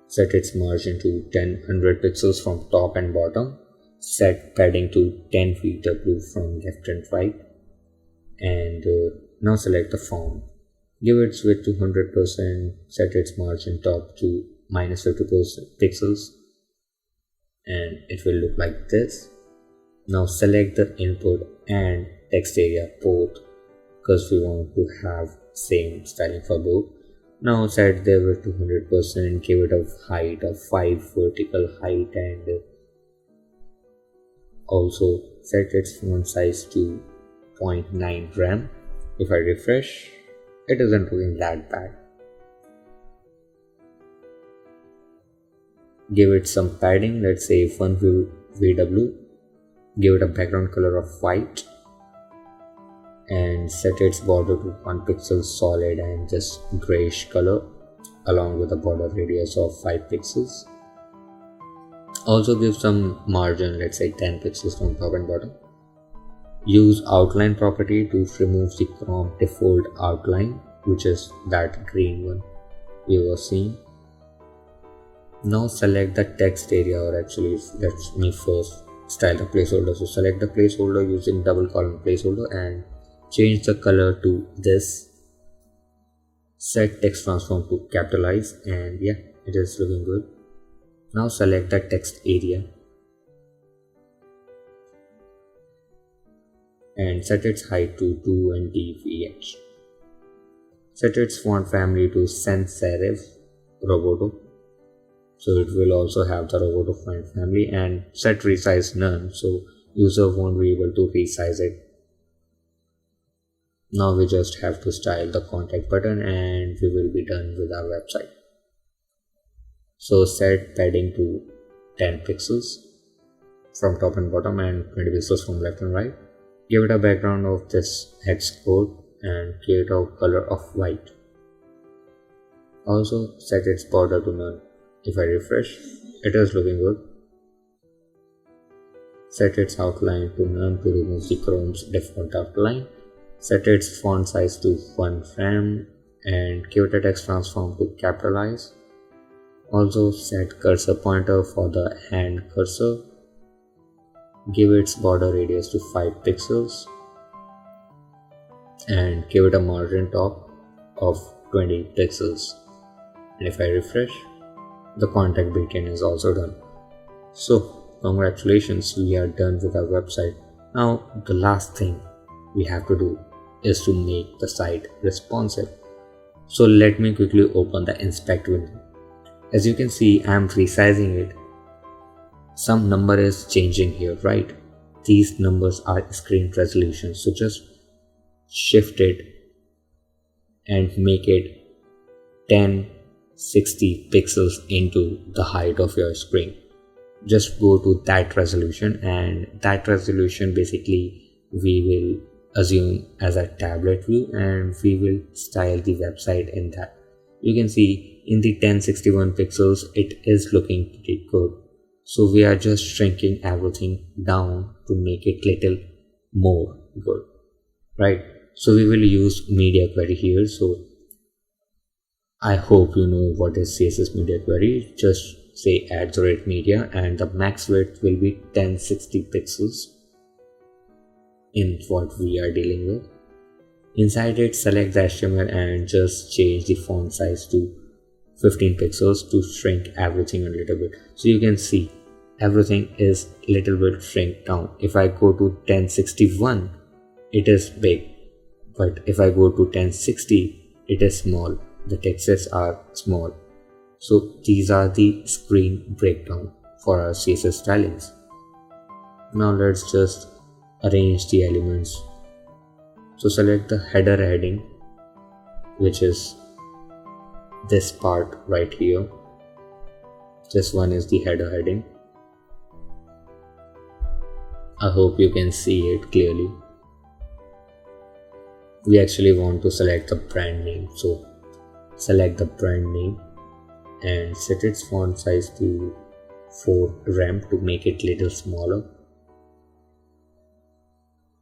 Set its margin to 100 pixels from top and bottom. Set padding to 10 VW from left and right. And now select the form. Give its width to 100%. Set its margin top to -50 pixels. And it will look like this. Now select the input and text area both because we want to have same styling for both. Now set the width to 100%, give it a height of 5 vertical height and also set its font size to 0.9 rem. If I refresh, it isn't looking that bad. Give it some padding, let's say 1 VW. Give it a background color of white and set its border to 1 pixel solid and just grayish color along with a border radius of 5 pixels. Also give some margin, let's say 10 pixels from top and bottom. Use outline property to remove the Chrome default outline, which is that green one you were seeing. Now select the text area, or actually let me first style the placeholder. So select the placeholder using double column placeholder and change the color to this. Set text transform to capitalize and yeah, it is looking good. Now select the text area and set its height to 220 VH. Set its font family to sans serif Roboto. So it will also have the Roboto font family, and set resize none, so user won't be able to resize it. Now we just have to style the contact button and we will be done with our website. So set padding to 10 pixels from top and bottom and 20 pixels from left and right. Give it a background of this hex code and create a color of white. Also set its border to none. If I refresh, it is looking good. Set its outline to none to remove the Chrome's default outline. Set its font size to 1 rem and give it a text transform to capitalize. Also set cursor pointer for the hand cursor. Give its border radius to 5 pixels and give it a margin top of 20 pixels. And if I refresh, the contact btn is also done. So congratulations, we are done with our website. Now the last thing we have to do is to make the site responsive. So let me quickly open the inspect window. As you can see, I am resizing it. Some number is changing here, right? These numbers are screen resolution, so just shift it and make it 1060 pixels into the height of your screen. just go to that resolution, and that resolution basically we will assume as a tablet view, and we will style the website in that. You can see in the 1061 pixels it is looking pretty good, so we are just shrinking everything down to make it little more good, right? So we will use media query here. So I hope you know what is CSS media query. Just say @media, and the max width will be 1060 pixels in what we are dealing with. Inside it, select the HTML and just change the font size to 15 pixels to shrink everything a little bit. So you can see everything is little bit shrink down. If I go to 1061, it is big, but if I go to 1060, it is small. The texts are small. So these are the screen breakdown for our CSS stylings. Now let's just arrange the elements. So select the header heading, which is this part right here. This one is the header heading. I hope you can see it clearly. We actually want to select the brand name. So select the brand name and set its font size to 4 rem to make it little smaller.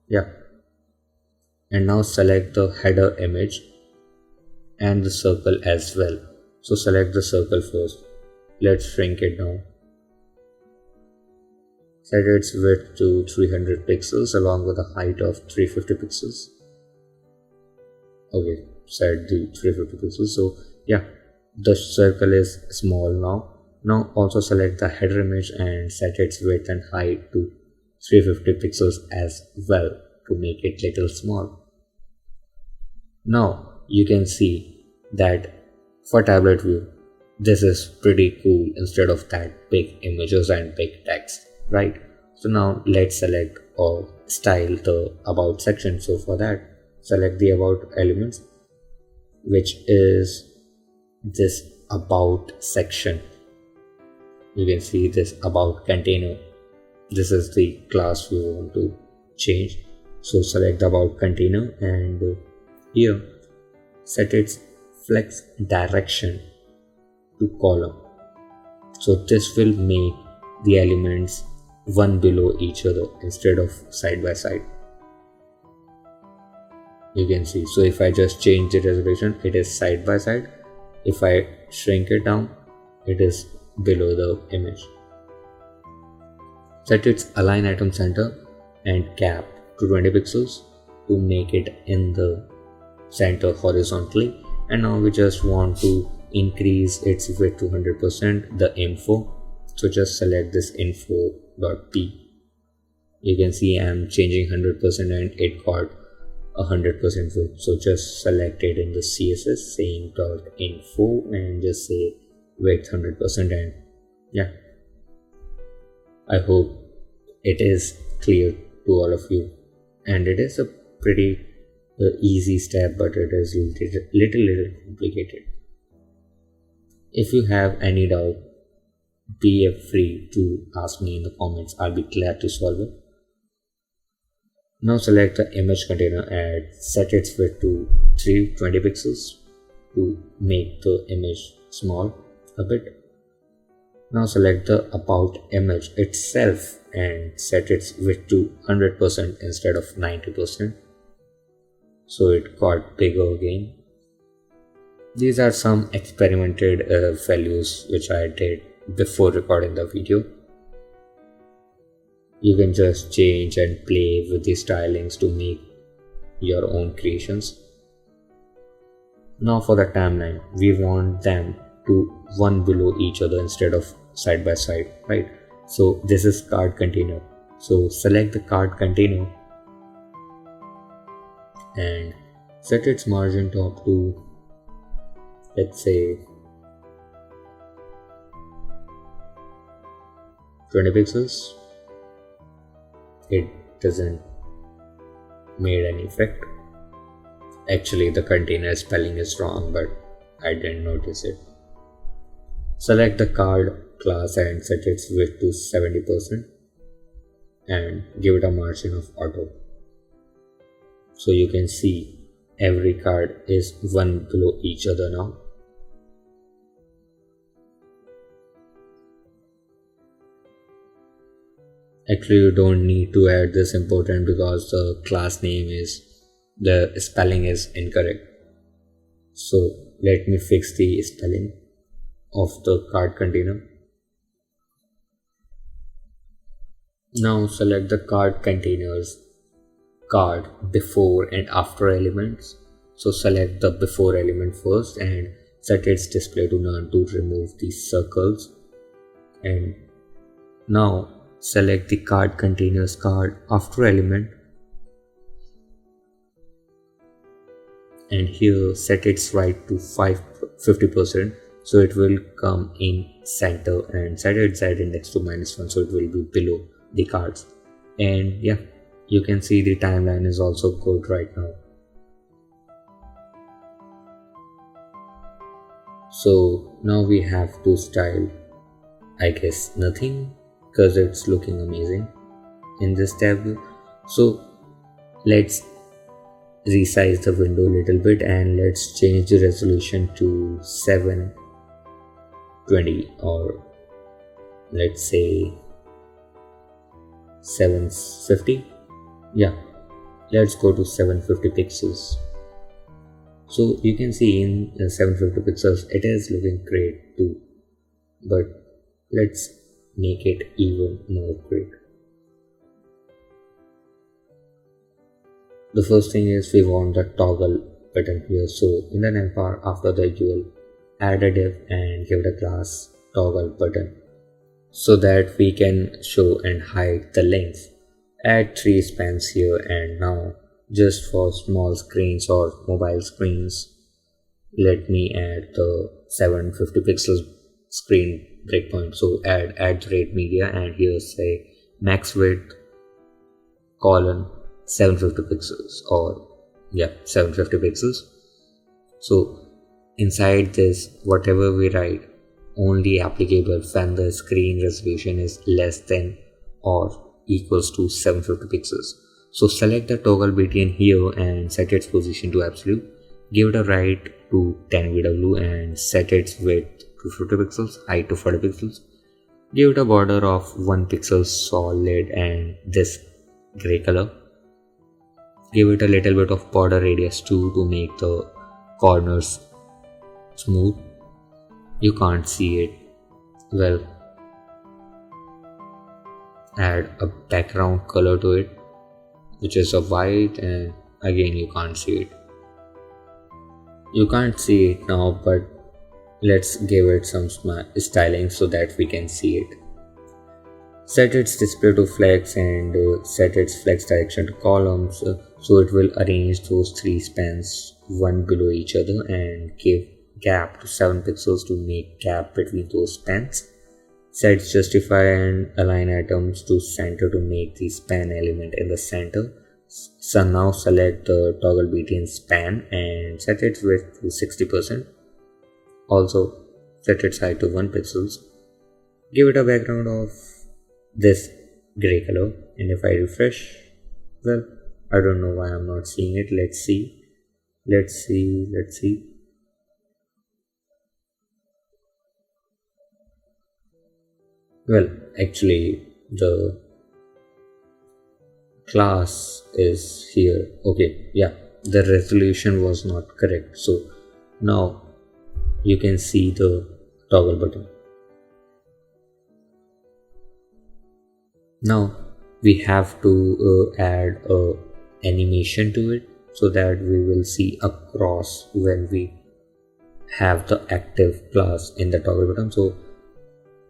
Yeah. And now select the header image and the circle as well. So select the circle first. Let's shrink it down. Set its width to 300 pixels along with a height of 350 pixels. Okay, set the 350 pixels. So yeah, the circle is small now. Now also select the header image and set its width and height to 350 pixels as well to make it little small. Now you can see that for tablet view, this is pretty cool instead of that big images and big text, right? So now let's select or style the about section. So for that, select the about elements, which is this about section. You can see this about container. This is the class we want to change. So select the about container and here set its flex direction to column. So this will make the elements one below each other instead of side by side. You can see. So if I just change the resolution, it is side by side. If I shrink it down, it is below the image. Set its align item center and cap to 20 pixels to make it in the center horizontally. And now we just want to increase its width to 100%, the info. So just select this info.p. You can see I'm changing 100% and it got 100% width. So just select it in the CSS saying .info and just say width 100%, and yeah, I hope it is clear to all of you. And it is a pretty easy step, but it is little complicated. If you have any doubt, be free to ask me in the comments. I'll be glad to solve it. Now select the image container and set its width to 320 pixels to make the image small a bit. Now select the about image itself and set its width to 100% instead of 90%. So it got bigger again. These are some experimented values which I did before recording the video. You can just change and play with the stylings to make your own creations. Now for the timeline, we want them to one below each other instead of side by side, right? So this is card container. So select the card container and set its margin top to, let's say, 20 pixels. It doesn't made any effect. Actually, the container spelling is wrong, but I didn't notice it. Select the card class and set its width to 70% and give it a margin of auto. So you can see every card is one below each other now. Actually, you don't need to add this important because the class name is, the spelling is incorrect. So let me fix the spelling of the card container. Now select the card containers card before and after elements. So select the before element first and set its display to none to remove these circles. And now select the card containers card after element, and here set its right to 50%, so it will come in center, and set its z index to -1, so it will be below the cards. And yeah, you can see the timeline is also good right now. So now we have to style, I guess nothing, because it's looking amazing in this tab view. So let's resize the window a little bit and let's change the resolution to 720, or let's say 750. Yeah, let's go to 750 pixels. So you can see in 750 pixels it is looking great too, but let's make it even more great. The first thing is we want the toggle button here. So in the navbar, after that you will add a div and give it a class toggle button so that we can show and hide the links. Add 3 spans here, and now just for small screens or mobile screens, let me add the 750 pixels screen breakpoint. So add rate media, and here say max width colon 750 pixels, or yeah, 750 pixels. So inside this, whatever we write only applicable when the screen resolution is less than or equals to 750 pixels. So select the toggle btn here and set its position to absolute. Give it a right to 10 VW and set its width to 50 pixels, height to 40 pixels. Give it a border of 1 pixel solid and this gray color. Give it a little bit of border radius too to make the corners smooth. You can't see it well. Add a background color to it, which is a white, and again you can't see it. You can't see it now, but let's give it some styling so that we can see it. Set its display to flex and set its flex direction to columns, so it will arrange those 3 spans one below each other and give gap to 7 pixels to make gap between those spans. Set justify and align items to center to make the span element in the center. So now select the toggle btn span and set its width to 60%. Also set its height to 1 pixels. Give it a background of this gray color, and if I refresh, well, I don't know why I'm not seeing it. Let's see. Well, actually the class is here. Okay, yeah, the resolution was not correct. So now you can see the toggle button. Now we have to add a animation to it so that we will see a cross when we have the active class in the toggle button. So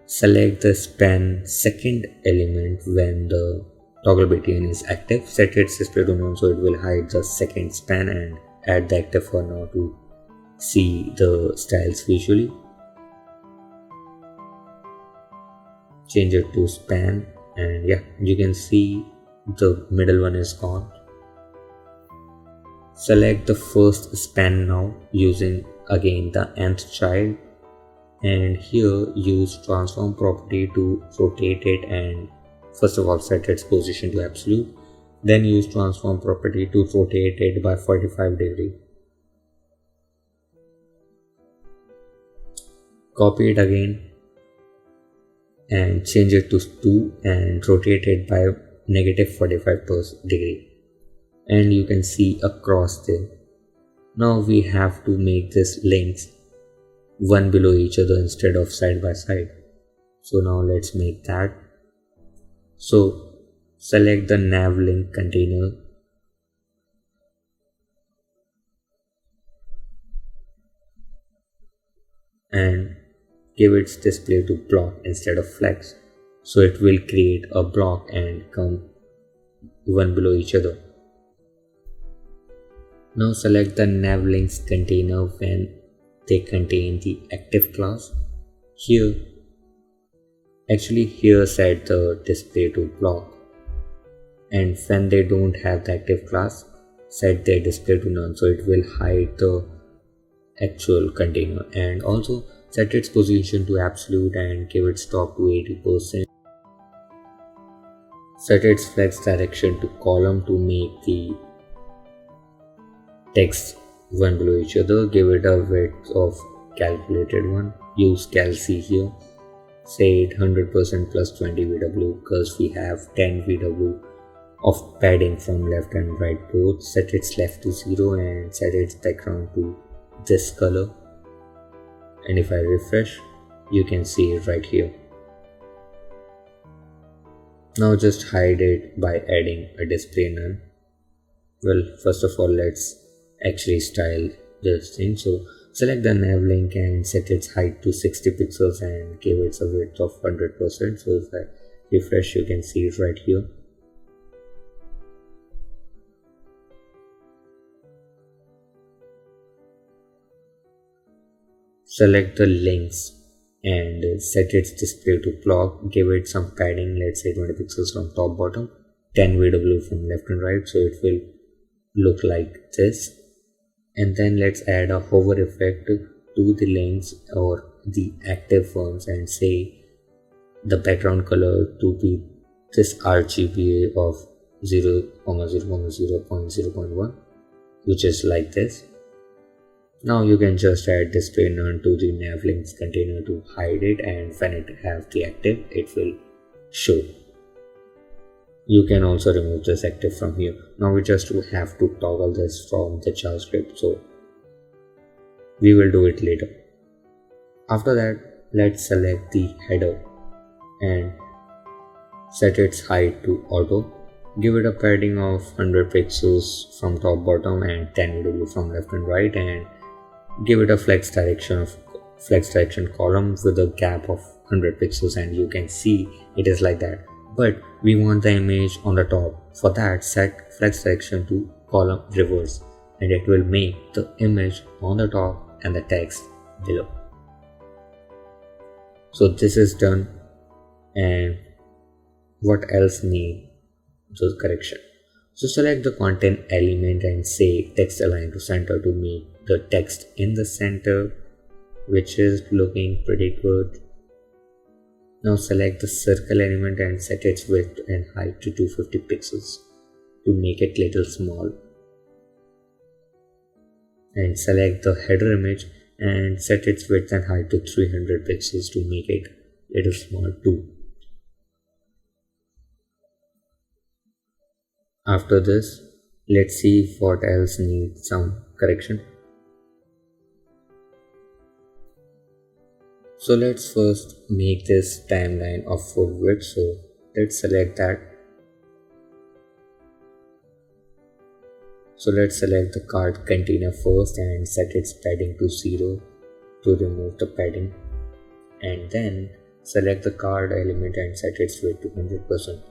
select the span second element when the toggle btn is active. Set its display to none so it will hide the second span, and add the active for now to see the styles visually. Change it to span, and yeah, you can see the middle one is gone. Select the first span now using again the nth child. and here use transform property to rotate it, and first of all set its position to absolute, then use transform property to rotate it by 45 degree. Copy it again and change it to 2 and rotate it by negative 45 degree, and you can see a cross there. Now we have to make this links one below each other instead of side by side. So now let's make that. So select the nav link container and give its display to block instead of flex. So it will create a block and come one below each other. Now select the nav links container when they contain the active class. Here set the display to block, and when they don't have the active class, set their display to none, so it will hide the actual container, and also set its position to absolute and give its top to 80%. Set its flex direction to column to make the text one below each other. Give it a width of calculated one. Use calc here. Say it 100% plus 20 VW because we have 10 VW of padding from left and right both. Set its left to 0 and set its background to this color. And if I refresh, you can see it right here. Now just hide it by adding a display none. Well, first of all, let's actually style this thing. So select the nav link and set its height to 60 pixels and give it a width of 100%. So if I refresh, you can see it right here. Select the links and set its display to block. Give it some padding, let's say 20 pixels from top bottom, 10 VW from left and right, so it will look like this. And then let's add a hover effect to the links or the active ones and say the background color to be this RGBA of 0,0,0.0.1, which is like this. Now you can just add display none to the nav links container to hide it, and when it has the active, it will show. You can also remove this active from here. Now we just have to toggle this from the JavaScript, so we will do it later. After that, let's select the header and set its height to auto. Give it a padding of 100 pixels from top bottom and 10 VW from left and right, and give it a flex direction column with a gap of 100 pixels, and you can see it is like that. But we want the image on the top. For that, set flex direction to column reverse, and it will make the image on the top and the text below. So this is done, and what else needs the correction? So select the content element and say text align to center to make the text in the center, which is looking pretty good. Now select the circle element and set its width and height to 250 pixels to make it little small. And select the header image and set its width and height to 300 pixels to make it little small too. After this, let's see what else needs some correction. So let's first make this timeline of full width, so let's select that. So let's select the card container first and set its padding to 0 to remove the padding, and then select the card element and set its width to 100%.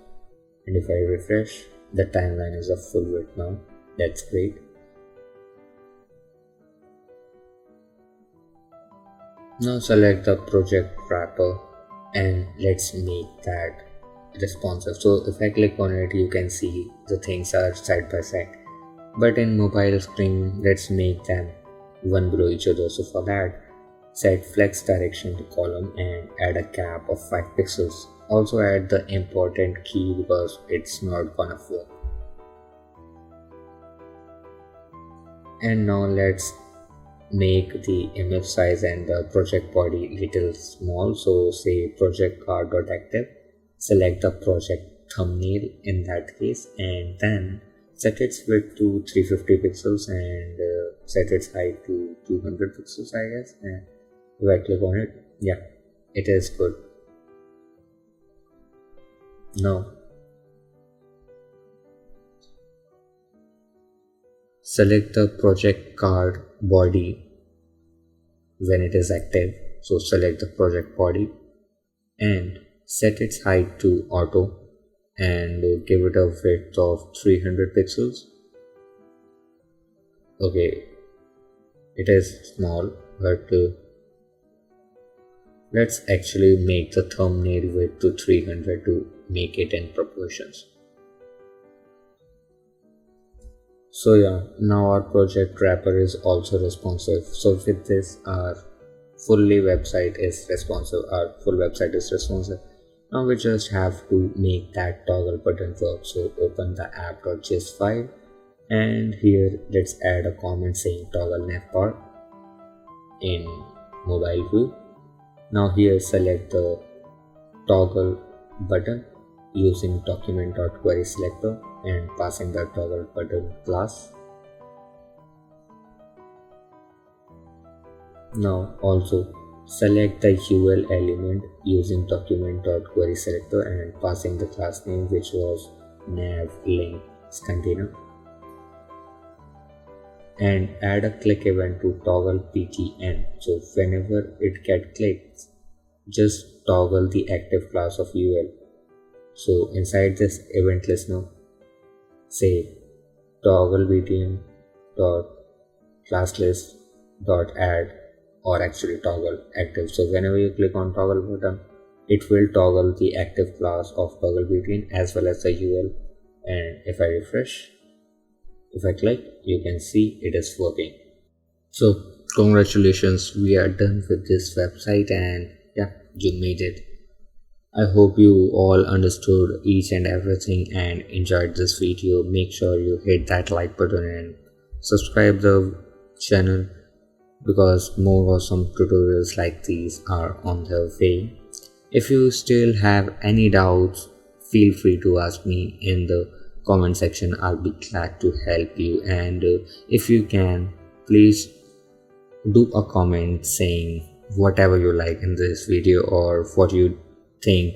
And if I refresh, the timeline is of full width now. That's great. Now select the project wrapper and let's make that responsive. So if I click on it, you can see the things are side by side. But in mobile screen, let's make them one below each other. So for that, Set flex direction to column and add a cap of 5 pixels. Also add the important key because it's not gonna work. And now let's make the image size and the project body little small. So say project card.active, select the project thumbnail in that case, and then set its width to 350 pixels and set its height to 200 pixels, I guess. And if I click on it, yeah, it is good. Now select the project card body when it is active. So select the project body and set its height to auto and give it a width of 300 pixels. Okay, it is small, but let's actually make the thumbnail width to 300 to make it in proportions. So yeah, now our project wrapper is also responsive. So with this, our full website is responsive. Now we just have to make that toggle button work. So open the app.js file and here let's add a comment saying toggle navbar in mobile view. Now here select the toggle button using document.query selector and passing the toggle button class. Now also select the UL element using document.query selector and passing the class name, which was nav link container, and add a click event to toggle ptn. So whenever it get clicked, just toggle the active class of UL. So inside this event listener, say toggle btn dot class list dot add, or actually toggle active. So whenever you click on toggle button, it will toggle the active class of toggle btn as well as the UL. And if I refresh, if I click, you can see it is working. So congratulations, we are done with this website, and yeah, you made it. I hope you all understood each and everything and enjoyed this video. Make sure you hit that like button and subscribe the channel because more awesome tutorials like these are on their way. If you still have any doubts, feel free to ask me in the comment section. I'll be glad to help you, and if you can, please do a comment saying whatever you like in this video or what you think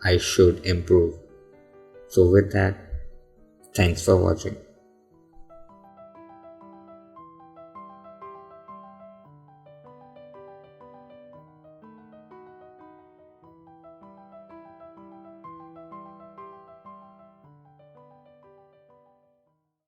I should improve. So with that, thanks for watching.